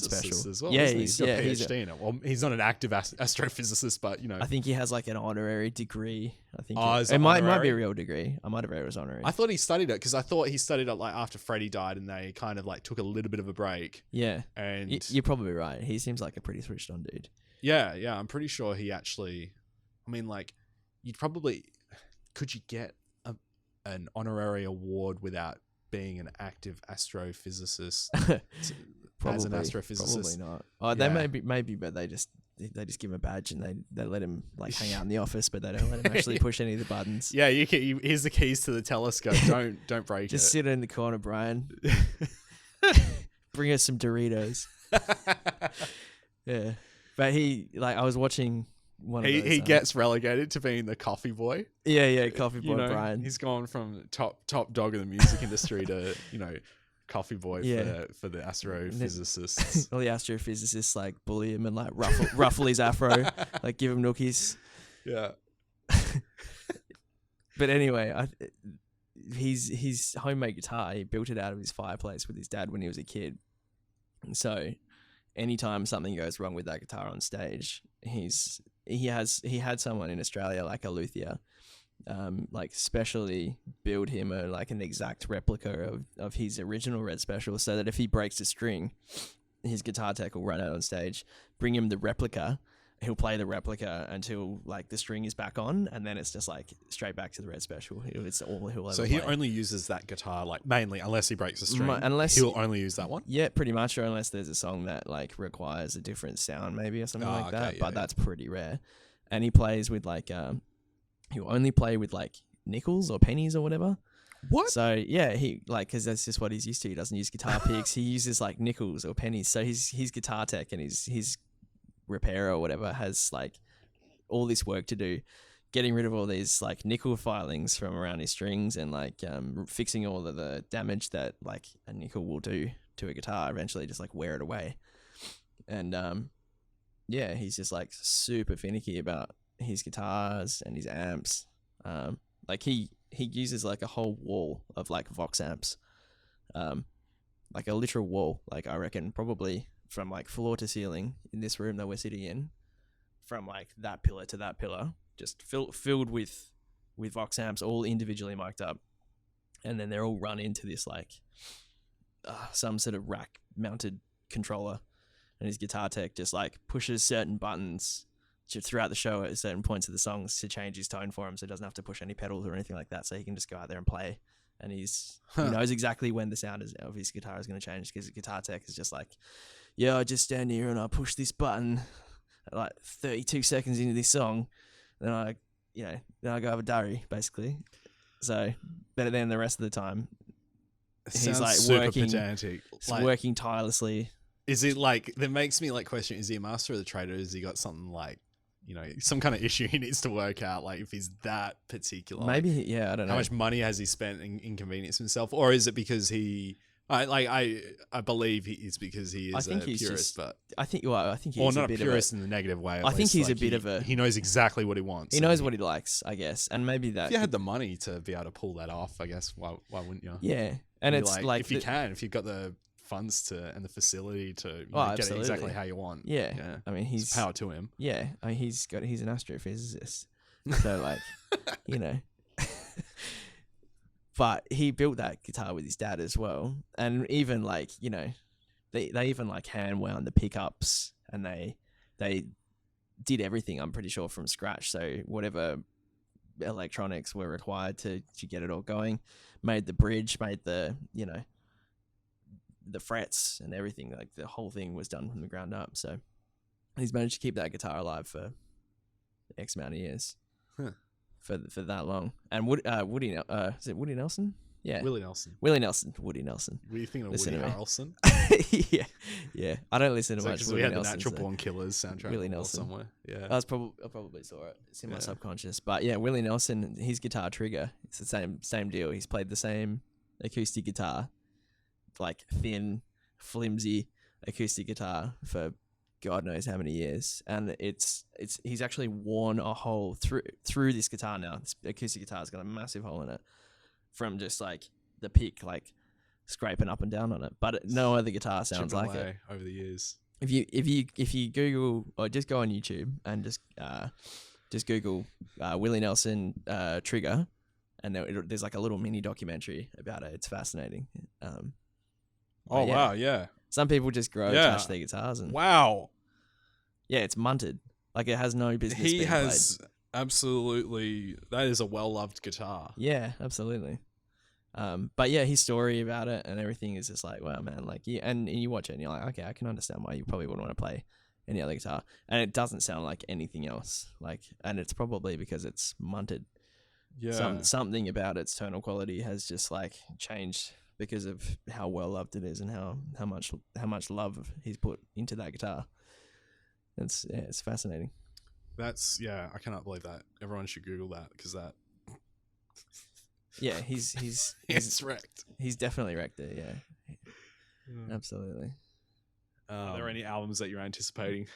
special as well. Yeah, he's got a PhD in it. Well, he's not an active astrophysicist, but, you know, I think he has like an honorary degree. I think it might be a real degree. I might have read it was honorary. I thought he studied it, because I thought he studied it like after Freddie died, and they kind of like took a little bit of a break. Yeah, and you're probably right. He seems like a pretty switched on dude. Yeah, I'm pretty sure he actually. I mean, like, could you get an honorary award without being an active astrophysicist? As an astrophysicist, probably not. Oh, they maybe, but they just give him a badge and they let him like hang out in the office, but they don't let him actually push any of the buttons. Yeah, here's the keys to the telescope. Don't break it. Just sit in the corner, Brian. Bring us some Doritos. Yeah, but I was watching one of He those. gets relegated to being the coffee boy. Yeah, coffee boy You know, Brian. he's gone from top dog of the music industry to, you know, coffee boy for the astrophysicists. All the astrophysicists like bully him and like ruffle his afro, like give him nookies. Yeah. But anyway, his homemade guitar, he built it out of his fireplace with his dad when he was a kid. So anytime something goes wrong with that guitar on stage, he had someone in Australia, like a luthier, like specially build him an exact replica of his original Red Special, so that if he breaks a string, his guitar tech will run out on stage, bring him the replica. He'll play the replica until like the string is back on, and then it's just like straight back to the Red Special. It's all he'll ever So he play. only uses that guitar, like mainly, unless he breaks a string. Unless he'll only use that one. Yeah, pretty much, or unless there's a song that like requires a different sound, maybe, or something like that. But that's pretty rare. And he plays with like he'll only play with like nickels or pennies or whatever. What? So yeah, he like, because that's just what he's used to. He doesn't use guitar picks. He uses like nickels or pennies. So his guitar tech and his repairer or whatever has like all this work to do, getting rid of all these like nickel filings from around his strings, and like fixing all of the damage that like a nickel will do to a guitar, eventually just like wear it away. And yeah, he's just like super finicky about his guitars and his amps. Like he uses like a whole wall of like Vox amps, like a literal wall, like I reckon probably from like floor to ceiling in this room that we're sitting in, from like that pillar to that pillar, just filled with Vox amps, all individually mic'd up, and then they're all run into this like some sort of rack mounted controller, and his guitar tech just like pushes certain buttons throughout the show at certain points of the songs to change his tone for him, so he doesn't have to push any pedals or anything like that, so he can just go out there and play. And he knows exactly when the sound of his guitar is going to change, because the guitar tech is just like, yeah, I just stand here and I push this button at like 32 seconds into this song, then I go have a diary, basically. So, but then the rest of the time, he's like super pedantic, working tirelessly. Is it like, that makes me like question, is he a master of the trade, or has he got something like, you know, some kind of issue he needs to work out, like if he's that particular? Maybe, yeah, I don't know. How much money has he spent in inconvenience himself? Or is it because I believe it's because he is a purist, but I think he's or not a bit a purist in the negative way. I think he's a bit of a. He knows exactly what he wants. He knows what he likes, I guess, and maybe that. If you had the money to be able to pull that off, I guess why wouldn't you? Yeah, and it's like if you've got the funds to and the facility to get it exactly how you want. Yeah. I mean, it's power to him. Yeah, I mean, he's an astrophysicist, so like, you know. But he built that guitar with his dad as well, and even like, you know, they even like hand wound the pickups, and they did everything, I'm pretty sure, from scratch. So whatever electronics were required to get it all going, made the bridge, made the, you know, the frets and everything. Like the whole thing was done from the ground up. So he's managed to keep that guitar alive for X amount of years. Huh. For that long. And Woody, is it Woody Nelson? Yeah, Willie Nelson. Woody Nelson. What are you thinking of? Woody Harrelson? yeah. I don't listen to much. Because we had the Natural Born Killers soundtrack. Willie Nelson somewhere. Yeah, I probably saw it. It's in my subconscious. But yeah, Willie Nelson, his guitar Trigger, it's the same deal. He's played the same acoustic guitar, like thin, flimsy acoustic guitar for God knows how many years, and he's actually worn a hole through this guitar now. This acoustic guitar's got a massive hole in it from just like the pick, like scraping up and down on it. But no other guitar sounds like it over the years. If you Google, or just go on YouTube and just Google Willie Nelson Trigger, and there's like a little mini documentary about it. It's fascinating. Wow, yeah. Some people just grow attached to their guitars, and yeah, it's munted. Like it has no business. He has played. Absolutely. That is a well-loved guitar. Yeah, absolutely. But yeah, his story about it and everything is just like, wow, man. Like, and you watch it and you're like, okay, I can understand why you probably wouldn't want to play any other guitar, and it doesn't sound like anything else. Like, and it's probably because it's munted. Yeah. Something about its tonal quality has just like changed because of how well loved it is and how much love he's put into that guitar. It's fascinating. That's I cannot believe that. Everyone should Google that because that Yeah, he's it's wrecked. he's definitely wrecked it. Yeah, absolutely. Are there any albums that you're anticipating?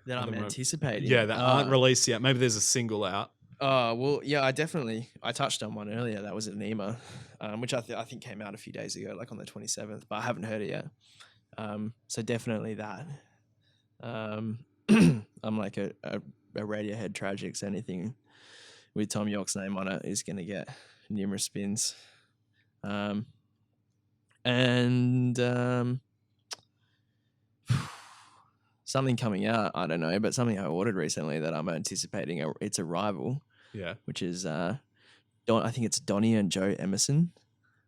That I'm anticipating. Yeah, that aren't released yet. Maybe there's a single out. Well, yeah, I touched on one earlier. That was an Enema, which I think came out a few days ago, like on the 27th, but I haven't heard it yet. So definitely that. I'm like a Radiohead Tragics. Anything with Tom York's name on it is going to get numerous spins. Something coming out, I don't know, but something I ordered recently that I'm anticipating. It's Arrival. Yeah, which is I think it's Donnie and Joe Emerson.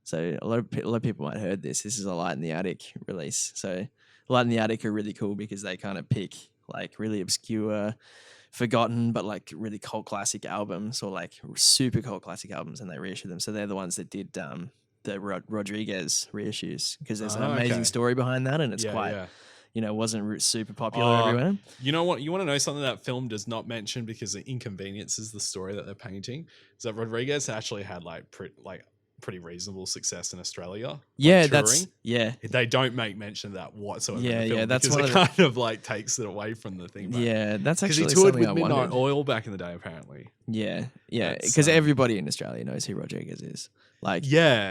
So a lot of people might have heard this. This is a Light in the Attic release. So Light in the Attic are really cool because they kind of pick like really obscure, forgotten, but like really cult classic albums or like super cult classic albums, and they reissue them. So they're the ones that did the Rodriguez reissues because there's an amazing story behind that, and it's wasn't super popular everywhere. You know what? You want to know something that film does not mention because it inconveniences the story that they're painting? Is that Rodriguez actually had pretty reasonable success in Australia. Yeah, touring. They don't make mention of that whatsoever. Yeah, in the film that's because it kind of like takes it away from the thing. Yeah, that's actually because he toured with something I Midnight wondered. Oil back in the day, apparently. Yeah, because everybody in Australia knows who Rodriguez is. Like,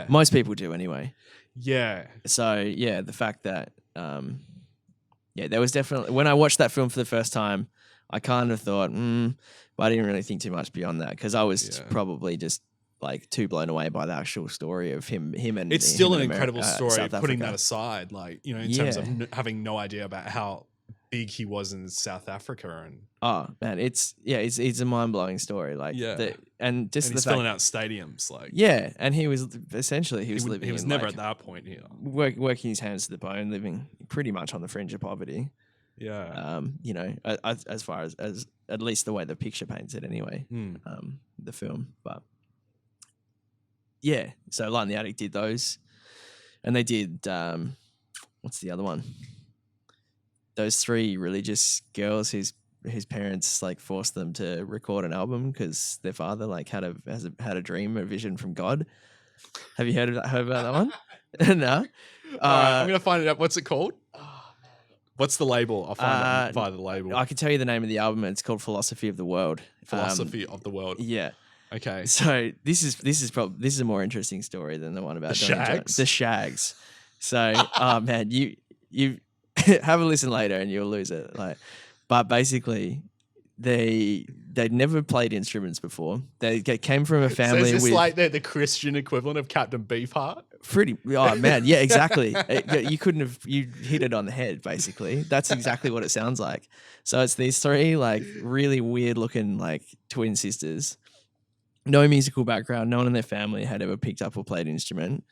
most people do anyway. Yeah. So the fact that there was definitely, when I watched that film for the first time, I kind of thought, but I didn't really think too much beyond that because I was probably just like too blown away by the actual story of him and it's still an incredible story. South putting Africa. that aside, like in terms of having no idea about how big he was in South Africa, and man, it's a mind blowing story. Like and he's filling out stadiums, like and he was essentially he was never at that point here, working his hands to the bone, living pretty much on the fringe of poverty. Yeah. As far as at least the way the picture paints it anyway. The film, but. Yeah, so Light in the Attic did those, and they did what's the other one? Those three religious girls whose parents like forced them to record an album because their father like had a dream, a vision from God. Have you heard about that one? No. I'm gonna find it up. What's it called? What's the label? I'll find it via the label. I can tell you the name of the album. It's called Philosophy of the World. Philosophy of the World. Yeah. Okay. So this is a more interesting story than the one about the Shags. The Shags. So, man, you have a listen later and you'll lose it. But basically, they'd never played instruments before. They came from a family. So is this like the Christian equivalent of Captain Beefheart? Man, yeah, exactly. You hit it on the head. Basically, that's exactly what it sounds like. So it's these three like really weird looking like twin sisters. No musical background. No one in their family had ever picked up or played an instrument.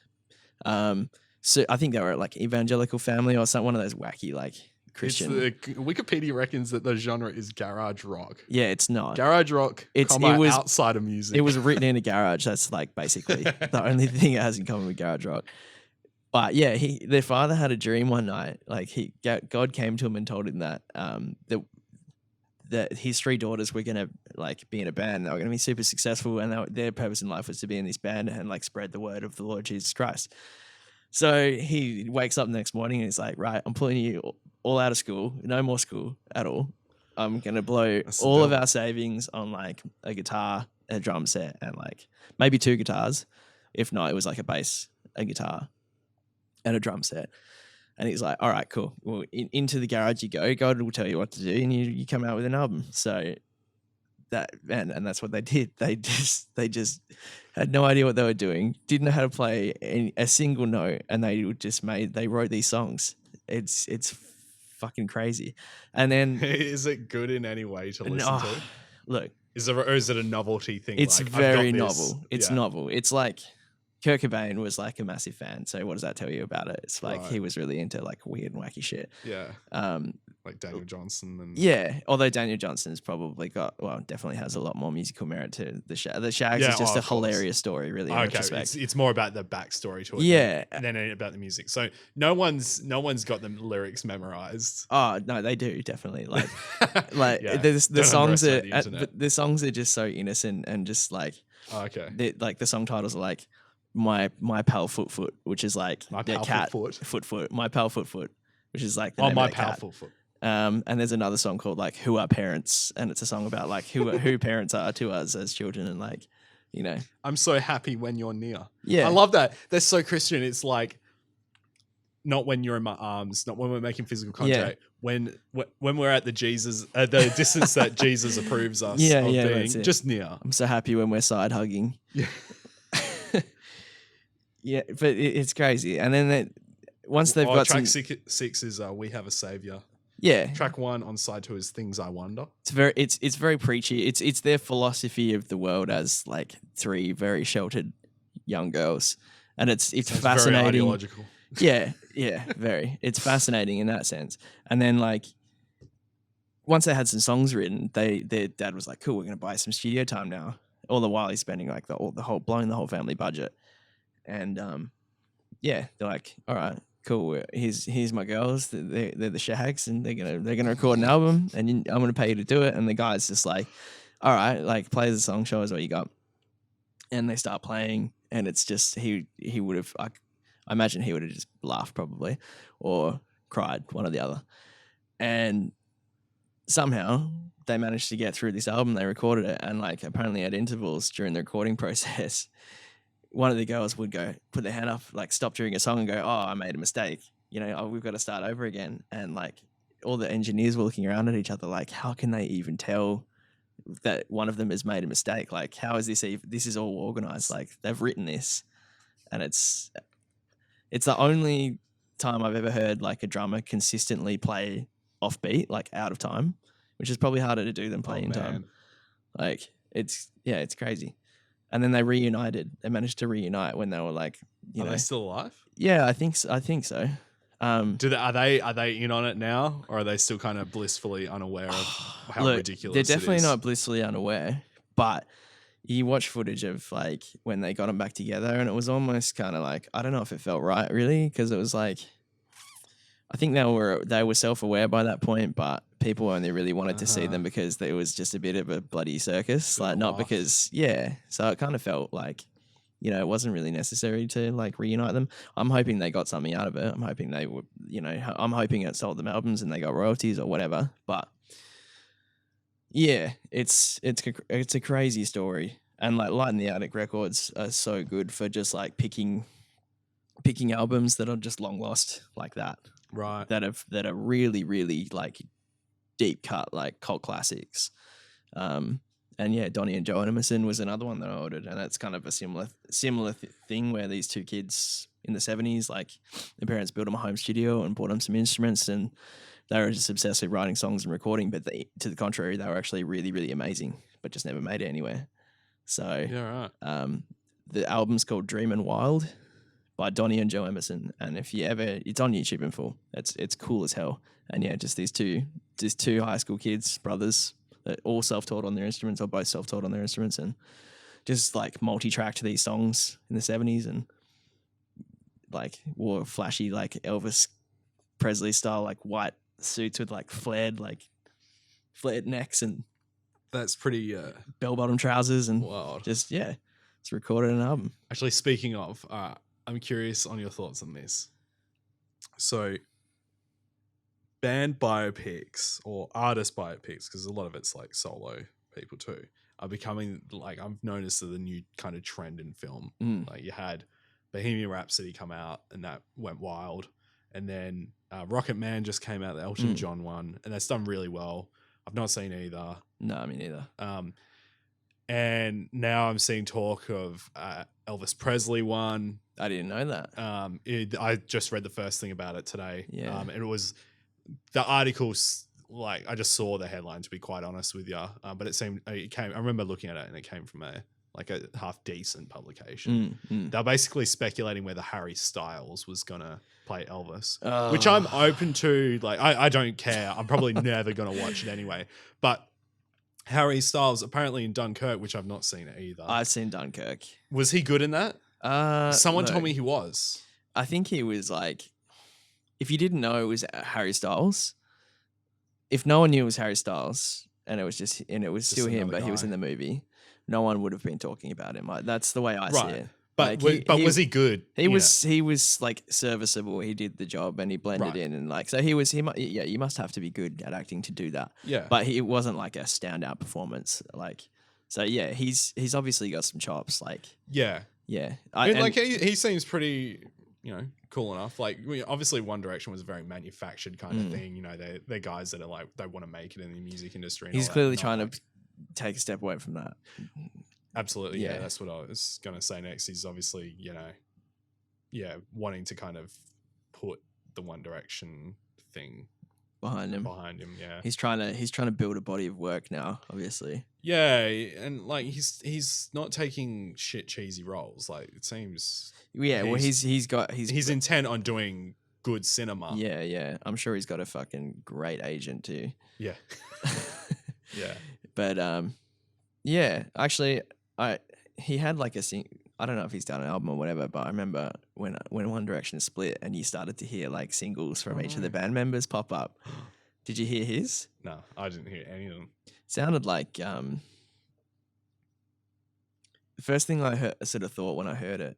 So I think they were like evangelical family or one of those wacky like Christian. Wikipedia reckons that the genre is garage rock. Yeah, it's not. Garage rock. It was outside of music. It was written in a garage. That's like basically the only thing it has in common with garage rock. But yeah, their father had a dream one night. Like God came to him and told him that that his three daughters were gonna like be in a band. They were gonna be super successful, and their purpose in life was to be in this band and like spread the word of the Lord Jesus Christ. So he wakes up the next morning and he's like, right, I'm pulling you all out of school, no more school at all. I'm gonna blow all of our savings on like a guitar, a drum set, and like maybe two guitars. If not, it was like a bass, a guitar, and a drum set. And he's like, all right, cool. Well, into the garage you go. God will tell you what to do, and you come out with an album. So and that's what they did. They just had no idea what they were doing. Didn't know how to play a single note, and they wrote these songs. It's fucking crazy. And then is it good in any way to listen to? Look, is it a novelty thing? It's very novel. It's novel. It's like Kurt Cobain was like a massive fan. So what does that tell you about it? It's like Right. he was really into like weird and wacky shit. Yeah. Um, Like Daniel Johnson and yeah, although Daniel Johnson's probably definitely has a lot more musical merit to the Shags. The Shags Yeah, is just oh, a of course. hilarious story, really. In okay, retrospect. it's more about the backstory to it, Yeah. than about the music. So no one's got the lyrics memorized. Oh no, they do definitely. Like Yeah, the don't songs are underestimate the internet. the songs are just so innocent and just like Oh, okay. like the song titles are like my pal Foot, which is like My their pal cat Foot. my pal Foot, which is like the Oh, name my of their cat. powerful foot. And there's another song called like Who Are Parents, and it's a song about like who parents are to us as children, and like, you know, I'm so happy when you're near. yeah, I love that. They're so Christian. It's like not when you're in my arms, not when we're making physical contact. When we're at the distance that Jesus approves us of being, just near. I'm so happy when we're side hugging. Yeah. Yeah, but it's crazy. And then once they've got track 6 is We Have a Savior. Yeah. Track 1 on side 2 is Things I Wonder. It's very preachy. It's their philosophy of the world as like 3 very sheltered young girls, and it's fascinating. Very ideological. Yeah, very. It's fascinating in that sense. And then like once they had some songs written, their dad was like, "Cool, we're gonna buy some studio time now." All the while he's spending like blowing the whole family budget, and yeah, they're like, "All right, cool. Here's my girls. They're the Shags, and they're gonna record an album, and I'm gonna pay you to do it." And the guy's just like, "All right, like play the song, show us what you got." And they start playing, and it's just he would have. I imagine he would have just laughed probably, or cried, one or the other. And somehow they managed to get through this album. They recorded it, and like apparently at intervals during the recording process, one of the girls would go put their hand up, like stop during a song and go, "Oh, I made a mistake. You know, we've got to start over again." And like all the engineers were looking around at each other, like, how can they even tell that one of them has made a mistake? Like, how is this even? This is all organized. Like they've written this, and it's the only time I've ever heard like a drummer consistently play off beat, like out of time, which is probably harder to do than play in time. Like it's crazy. And then they reunited. They managed to reunite when they were like, Are they still alive? Yeah, I think so. Are they in on it now, or are they still kind of blissfully unaware of how ridiculous it is? They're definitely not blissfully unaware, but you watch footage of like when they got them back together, and it was almost kind of like, I don't know if it felt right really, because it was like, I think they were self-aware by that point, but people only really wanted to see them because it was just a bit of a bloody circus, like not because so it kind of felt like, you know, it wasn't really necessary to like reunite them. I'm hoping they got something out of it. I'm hoping they were, you know, I'm hoping it sold them albums and they got royalties or whatever. But yeah, it's a crazy story. And like Light in the Attic Records are so good for just like picking albums that are just long lost like that. Right. That are really, really like deep cut, like cult classics. And yeah, Donnie and Joe Emerson was another one that I ordered, and that's kind of a similar thing where these two kids in the 70s, like their parents built them a home studio and bought them some instruments, and they were just obsessed with writing songs and recording. But to the contrary, they were actually really, really amazing, but just never made it anywhere. So yeah, right. The album's called Dream and Wild by Donnie and Joe Emerson, and if you ever, it's on YouTube in full. It's cool as hell. And yeah, just these two high school kids, brothers, that all self-taught on their instruments, or both self-taught on their instruments, and just like multi-tracked these songs in the 70s, and like wore flashy like Elvis Presley style like white suits with like flared necks, and that's pretty bell-bottom trousers, and wild. Just it's recorded an album. Actually, speaking of, I'm curious on your thoughts on this. So, band biopics or artist biopics, because a lot of it's like solo people too, are becoming like, I've noticed the new kind of trend in film. Like you had Bohemian Rhapsody come out and that went wild, and then Rocket Man just came out, the Elton John one, and that's done really well. I've not seen either. No, me neither. And now I'm seeing talk of Elvis Presley one. I didn't know that. I just read the first thing about it today. Yeah. And it was the articles, like I just saw the headline, to be quite honest with you. But it came. I remember looking at it and it came from a like a half decent publication. They're basically speculating whether Harry Styles was gonna play Elvis, which I'm open to. Like, I don't care. I'm probably never gonna watch it anyway. But Harry Styles apparently in Dunkirk, which I've not seen it either. I've seen Dunkirk. Was he good in that? Someone no. told me he was. I think he was like, if you didn't know it was Harry Styles, if no one knew it was Harry Styles and it was still him, but he was in the movie, no one would have been talking about him. Like, that's the way I see it. But like, was he good? He was like serviceable. He did the job and he blended in, and like, so you must have to be good at acting to do that. Yeah. But it wasn't like a standout performance. Like, so yeah, he's obviously got some chops. Like, yeah. He seems pretty, cool enough. Like, obviously One Direction was a very manufactured kind of thing. They're guys that are like, they want to make it in the music industry. He's clearly trying to take a step away from that. Absolutely. Yeah. That's what I was going to say next. He's obviously, wanting to kind of put the One Direction thing behind him. Yeah. He's trying to build a body of work now, obviously. Yeah. And like, he's not taking shit cheesy roles. Like, it seems. Yeah. Well, he's intent on doing good cinema. Yeah. Yeah. I'm sure he's got a fucking great agent too. Yeah. Yeah. But, yeah, actually, he had like I don't know if he's done an album or whatever, but I remember when One Direction split and you started to hear like singles from each of the band members pop up. Did you hear his? No, I didn't hear any of them. Sounded like the first thing I sort of thought when I heard it,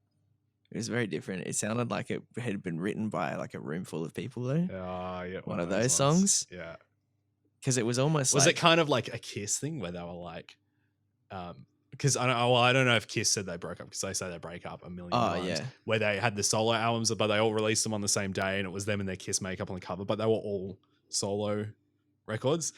it was very different. It sounded like it had been written by like a room full of people though. Yeah, one of those songs. Yeah, because it was almost it kind of like a Kiss thing where they were like, because I don't know if Kiss said they broke up, because they say they break up a million times. Yeah. Where they had the solo albums, but they all released them on the same day, and it was them and their Kiss makeup on the cover, but they were all solo records.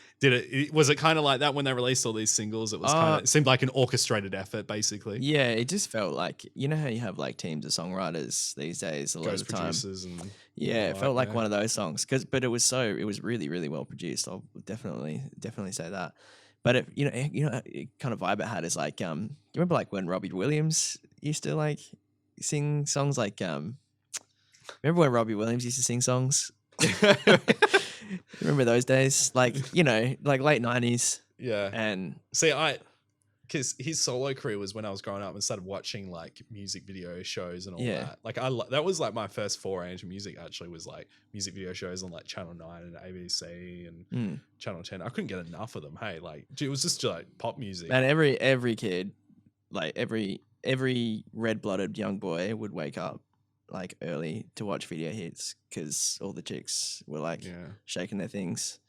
Was it kind of like that when they released all these singles? It was it seemed like an orchestrated effort, basically. Yeah, it just felt like, you know how you have like teams of songwriters these days a lot of the time. And it felt like one of those songs, but it was really, really well produced. I'll definitely say that. But it kind of vibe it had is like, you remember like when Robbie Williams used to like sing songs like, remember when Robbie Williams used to sing songs? Remember those days? Like, like late 90s. Yeah. And see, because his solo career was when I was growing up and started watching like music video shows and all that. Like that was like my first foray into music, actually, was like music video shows on like Channel 9 and ABC and Channel 10. I couldn't get enough of them. Hey, like it was just like pop music. And every kid, like every red-blooded young boy would wake up like early to watch video hits because all the chicks were like shaking their things.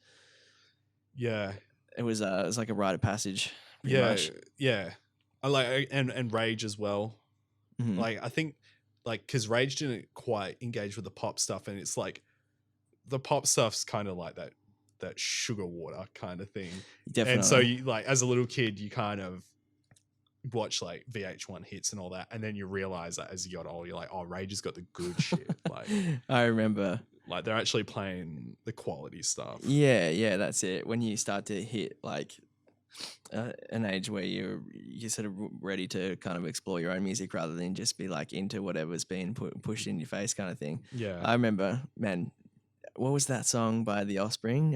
Yeah. It was like a rite of passage. Much. Yeah. I like and Rage as well. Mm-hmm. Like I think like because Rage didn't quite engage with the pop stuff, and it's like the pop stuff's kind of like that sugar water kind of thing. Definitely. And so you like as a little kid you kind of watch like VH1 hits and all that, and then you realize that as you got older you're like, oh, Rage has got the good shit. Like I remember like they're actually playing the quality stuff. Yeah, that's it. When you start to hit like an age where you're sort of ready to kind of explore your own music rather than just be like into whatever's being pushed in your face kind of thing. Yeah. I remember, man, what was that song by The Offspring?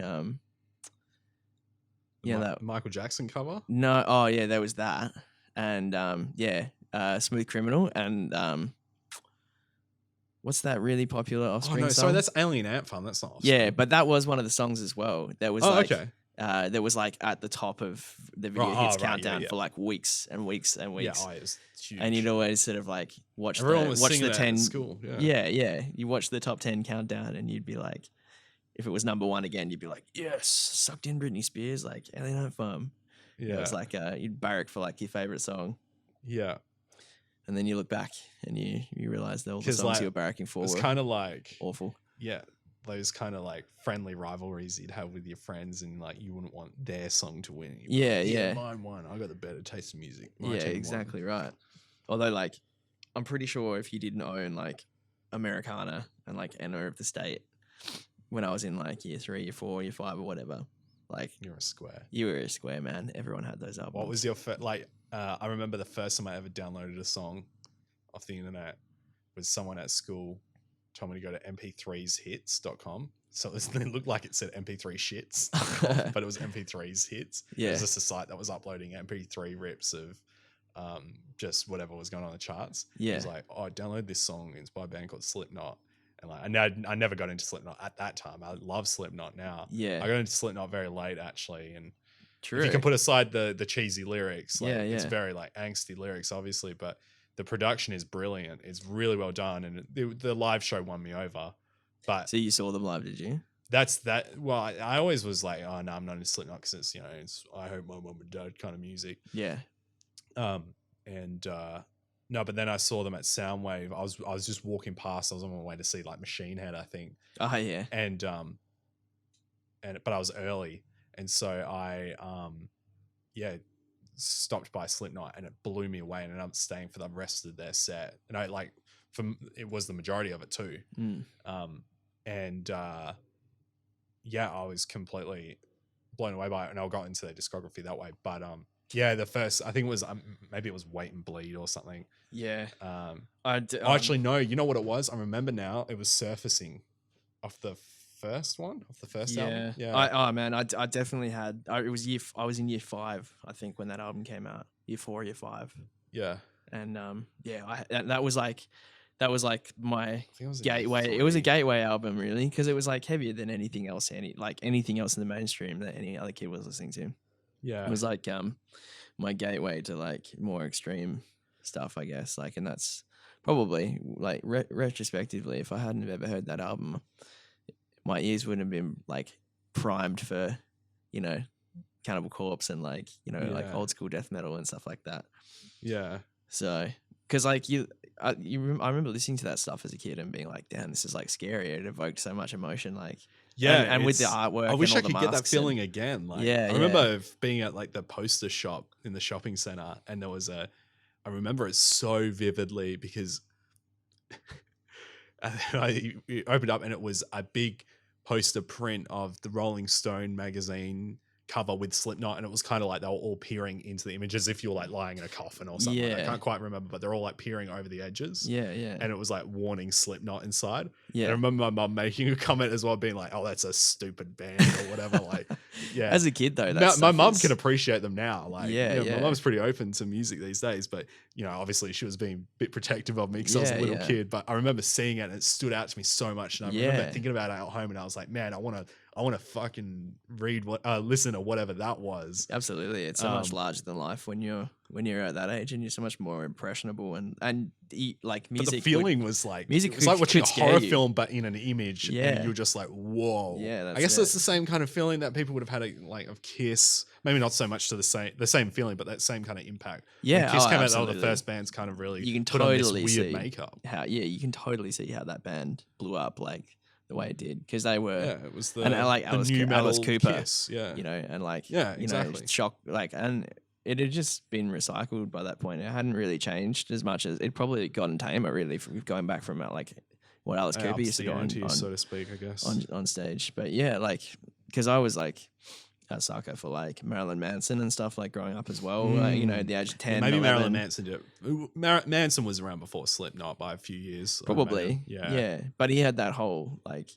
That Michael Jackson cover? No, oh yeah, there was that. And Smooth Criminal, and what's that really popular Offspring song? Sorry, that's Alien Ant Farm. That's not Offspring. Yeah, but that was one of the songs as well. That was okay. That was like at the top of the video hits countdown for like weeks and weeks and weeks. Yeah, it was huge. And you'd always sort of like watch the 10 at school. Yeah. You watch the top 10 countdown and you'd be like, if it was number one again, you'd be like, yes, sucked in Britney Spears, like Alien Ant Farm. Yeah. It was like you'd barrack for like your favorite song. Yeah. And then you look back and you realize that all the songs like, you were barracking for were kind of like awful. Yeah. Those kind of like friendly rivalries you'd have with your friends, and like you wouldn't want their song to win. Yeah. Mine won. I got the better taste of music. Exactly right. Although like, I'm pretty sure if you didn't own like Americana and like Enter of the State when I was in like year 3, year 4, year 5 or whatever, like you're a square. You were a square, man. Everyone had those albums. What was your I remember the first time I ever downloaded a song off the internet was someone at school told me to go to mp3shits.com. So it looked like it said mp3 shits.com, but it was mp3's hits. It was just a site that was uploading mp3 rips of just whatever was going on in the charts. It was like, oh, download this song. It's by a band called Slipknot. And like, I never got into Slipknot at that time. I love Slipknot now. Yeah. I got into Slipknot very late, actually. And True. if you can put aside the cheesy lyrics, like, Yeah, it's very like angsty lyrics, obviously, but the production is brilliant. It's really well done, and the live show won me over. But so you saw them live, did you? That's that. Well, I always was like, oh no, I'm not into Slipknot because it's, you know, it's I Hope My Mom and Dad kind of music. Yeah. No, but then I saw them at Soundwave. I was just walking past. I was on my way to see like Machine Head, I think. Oh yeah. But I was early, and so I stopped by Slipknot, and it blew me away, and ended up staying for the rest of their set. And I like, it was the majority of it too. I was completely blown away by it, and I got into their discography that way. But the first, I think it was maybe it was Wait and Bleed or something. Yeah. Actually, no, you know what it was? I remember now. It was Surfacing off the first album. Yeah. I definitely had. I was in year 5, I think, when that album came out. Year 4, year 5. Yeah. And that was like my gateway. It It was a gateway album, really, because it was like heavier than anything else in the mainstream that any other kid was listening to. Yeah. It was like my gateway to like more extreme stuff, I guess. Like, and that's probably like retrospectively, if I hadn't have ever heard that album, my ears wouldn't have been like primed for, you know, Cannibal Corpse and like, you know, like old school death metal and stuff like that. Yeah. So, because like I remember listening to that stuff as a kid and being like, damn, this is like scary. It evoked so much emotion. Like, and with the artwork, I wish I and all could the get that masks feeling again. Like, I remember being at like the poster shop in the shopping center, and there was I remember it so vividly because I opened up and it was a big poster print of the Rolling Stone magazine cover with Slipknot, and it was kind of like they were all peering into the image as if you're like lying in a coffin or something. I can't quite remember, but they're all like peering over the edges. Yeah. And it was like warning Slipknot inside. Yeah. And I remember my mum making a comment as well, being like, "Oh, that's a stupid band" or whatever. Like, yeah. As a kid though, my mum can appreciate them now. Like, my mum's pretty open to music these days, but you know, obviously she was being a bit protective of me because I was a little kid. But I remember seeing it and it stood out to me so much. And I remember thinking about it at home, and I was like, man, I want to fucking listen to whatever that was. Absolutely. It's so much larger than life when you're at that age, and you're so much more impressionable and like music. But the feeling was like, music it was like watching a horror you. film, but in an image. Yeah. And you're just like, whoa. Yeah. I guess that's the same kind of feeling that people would have had of Kiss. Maybe not so much to the same feeling, but that same kind of impact. Yeah. When Kiss came out, absolutely. the first bands kind of really you can put totally on this weird see makeup. You can totally see how that band blew up like the way it did, because they were it was the Alice Cooper, Kiss, you know, and like exactly. you know, shock, like, and it had just been recycled by that point. It hadn't really changed as much as it probably gotten tamer, really, from going back from like what Alice Cooper used to go on, so to speak, I guess, on stage. But yeah, like, because I was like a sucker for like Marilyn Manson and stuff, like growing up as well. You know, at the age of 10, maybe 11. Marilyn Manson did it. Manson was around before Slipknot by a few years, probably. Yeah, but he had that whole like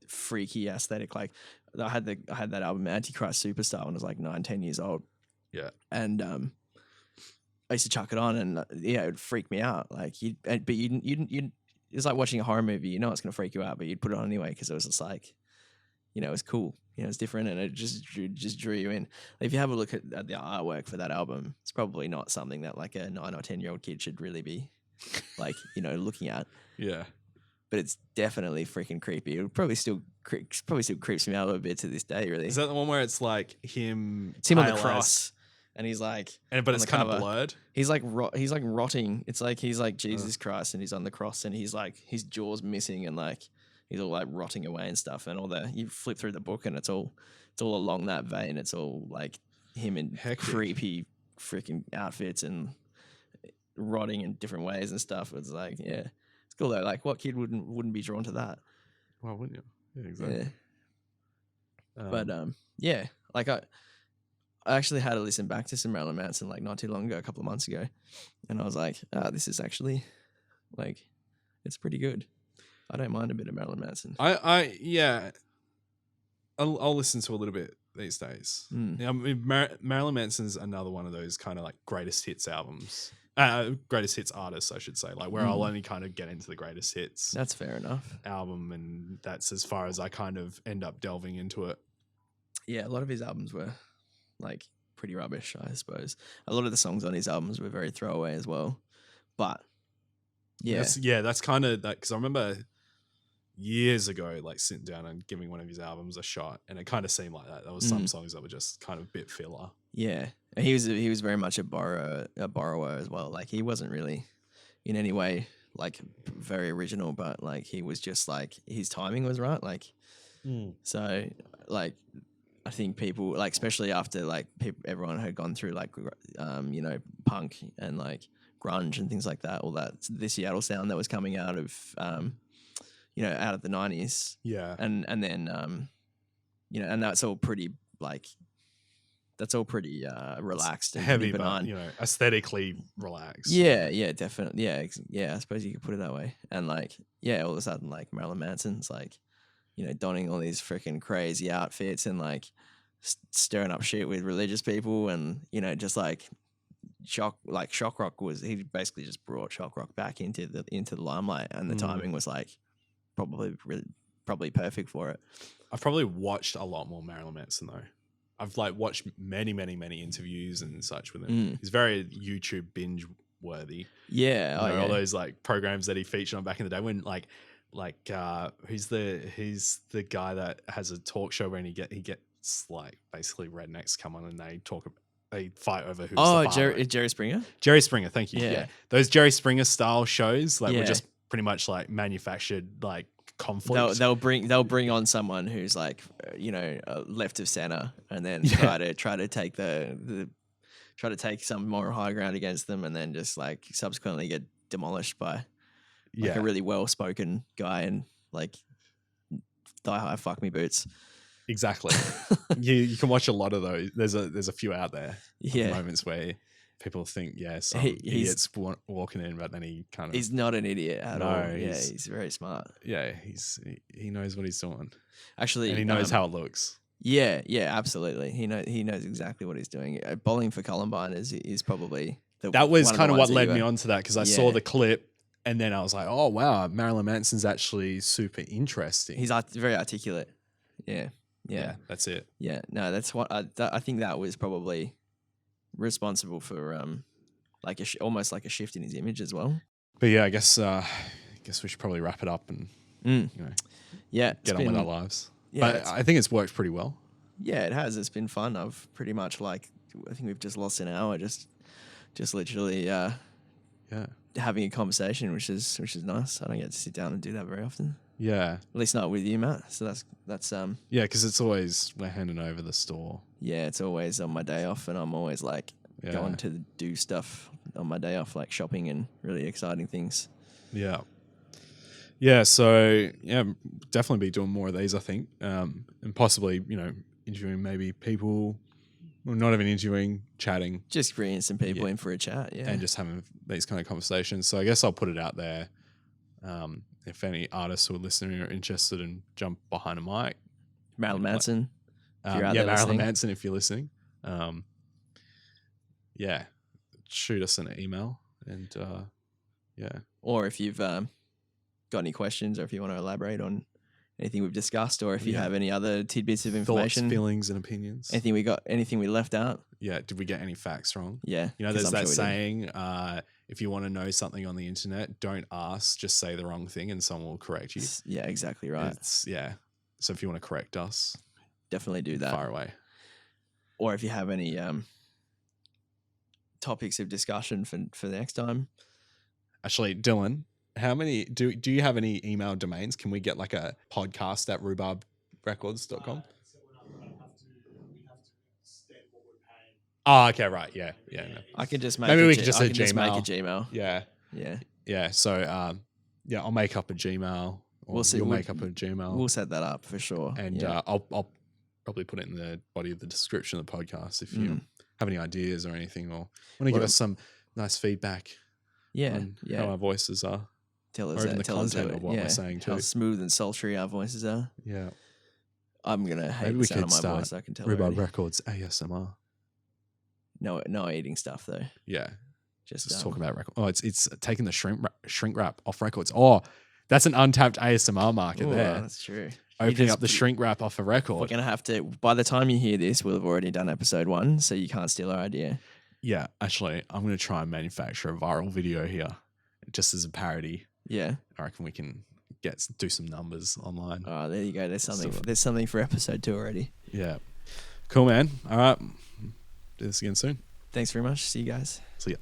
freaky aesthetic. Like, I had that album Antichrist Superstar when I was like 9-10 years old. Yeah, and I used to chuck it on, and it would freak me out. Like, but you it's like watching a horror movie. You know it's gonna freak you out, but you'd put it on anyway because it was just like, you know, it was cool. You know, it's different, and it just drew you in. If you have a look at the artwork for that album, it's probably not something that like a 9 or 10-year-old kid should really be like, you know, looking at. Yeah, but it's definitely freaking creepy. It probably still creeps me out a little bit to this day. Really, is that the one where it's like him? It's him on the cross, and he's like, but it's kind of blurred. He's like rotting. It's like he's like Jesus Christ, and he's on the cross, and he's like his jaw's missing, and like he's all like rotting away and stuff. And you flip through the book, and it's all along that vein. It's all like him in creepy freaking outfits and rotting in different ways and stuff. It's like, yeah, it's cool though. Like, what kid wouldn't be drawn to that? Why wouldn't you? Yeah, exactly. Yeah. But yeah, like I actually had to listen back to some Marilyn Manson like not too long ago, a couple of months ago, and I was like, this is actually like, it's pretty good. I don't mind a bit of Marilyn Manson. I'll listen to a little bit these days. Yeah, I mean, Marilyn Manson's another one of those kind of like greatest hits albums. Greatest hits artists, I should say, like where I'll only kind of get into the greatest hits. That's fair enough. Album, and that's as far as I kind of end up delving into it. Yeah, a lot of his albums were like pretty rubbish, I suppose. A lot of the songs on his albums were very throwaway as well. But that's kind of that, because I remember years ago, like sitting down and giving one of his albums a shot, and it kind of seemed like that. There was some songs that were just kind of a bit filler. Yeah, he was very much a borrower as well. Like he wasn't really in any way like very original, but like he was just like his timing was right. Like so, like I think people like, especially after like everyone had gone through like punk and like grunge and things like that, all that the Seattle sound that was coming out of out of the 90s. Yeah. And then and that's all pretty like relaxed and heavy, benign. But aesthetically relaxed. Yeah, definitely. Yeah, I suppose you could put it that way. And like, yeah, all of a sudden like Marilyn Manson's like, donning all these freaking crazy outfits and like stirring up shit with religious people, and just like shock rock was, he basically just brought shock rock back into the limelight, and the timing was like probably perfect for it. I've probably watched a lot more Marilyn Manson though. I've like watched many interviews and such with him. He's very YouTube binge worthy. Yeah, all those like programs that he featured on back in the day when who's the guy that has a talk show where he gets like basically rednecks come on and they fight over who's the father. Jerry Springer. Jerry Springer, thank you. Yeah. Those Jerry Springer style shows were just pretty much like manufactured like conflict. They'll bring on someone who's like left of center, and then try to take some more high ground against them, and then just like subsequently get demolished by like a really well spoken guy and like thigh high fuck me boots. Exactly. you can watch a lot of those. There's a few out there. Moments where people think, some idiot's walking in, but then he's not an idiot at all. Yeah, he's very smart. Yeah, he knows what he's doing. Actually, and he knows how it looks. Yeah, absolutely. He knows exactly what he's doing. Bowling for Columbine is probably that was kind of what led me onto that, because I saw the clip and then I was like, oh wow, Marilyn Manson's actually super interesting. He's very articulate. Yeah, that's it. Yeah, no, that's what I think that was probably responsible for like almost like a shift in his image as well. But yeah, I guess we should probably wrap it up and get on with our lives. Yeah, but I think it's worked pretty well. Yeah, it has. It's been fun. I've pretty much I think we've just lost an hour just literally having a conversation, which is nice. I don't get to sit down and do that very often. Yeah, at least not with you, Matt. So that's because it's always we're handing over the store. Yeah, it's always on my day off, and I'm always like going to do stuff on my day off, like shopping and really exciting things. Yeah. So definitely be doing more of these, I think, and possibly interviewing maybe people, well, not even interviewing, chatting, just bringing some people in for a chat, and just having these kind of conversations. So I guess I'll put it out there. If any artists who are listening are interested in jump behind a mic, Marilyn Manson. Marilyn Manson, if you're listening, shoot us an email, and or if you've got any questions, or if you want to elaborate on anything we've discussed, or if you have any other tidbits of information, thoughts, feelings, and opinions, anything we left out. Yeah, did we get any facts wrong? Yeah, there's that saying, if you want to know something on the internet, don't ask, just say the wrong thing and someone will correct you. Yeah, exactly right. So if you want to correct us, definitely do that. Far away. Or if you have any topics of discussion for the next time. Actually, Dylan, how many do you have any email domains? Can we get like a podcast at rhubarbrecords.com? Oh, okay, right, yeah. No. I can just make. Maybe we could just say Gmail. Just make a Gmail. Yeah. So, I'll make up a Gmail. Or you'll make up a Gmail. We'll set that up for sure. And I'll probably put it in the body of the description of the podcast if you Mm. have any ideas or anything, or want to give Well, us some nice feedback Yeah, on yeah. how our voices are, Tell or us, even the tell us content of what we're saying how too. smooth and sultry our voices are. Yeah, I'm gonna hate maybe the we sound could of my start voice. I can tell Rhubarb already. Records ASMR. No eating stuff though. Yeah, Just talking about record. Oh, it's taking the shrink wrap off records. Oh, that's an untapped ASMR market Ooh, there. That's true. Opening up the shrink wrap off a We're record. gonna have to. By the time you hear this, we'll have already done episode 1, so you can't steal our idea. Yeah, actually, I'm going to try and manufacture a viral video here just as a parody. Yeah. I reckon we can do some numbers online. Oh, there you go. There's something. So- There's something for episode 2 already. Yeah. Cool, man. All right. Do this again soon. Thanks very much. See you guys. See ya.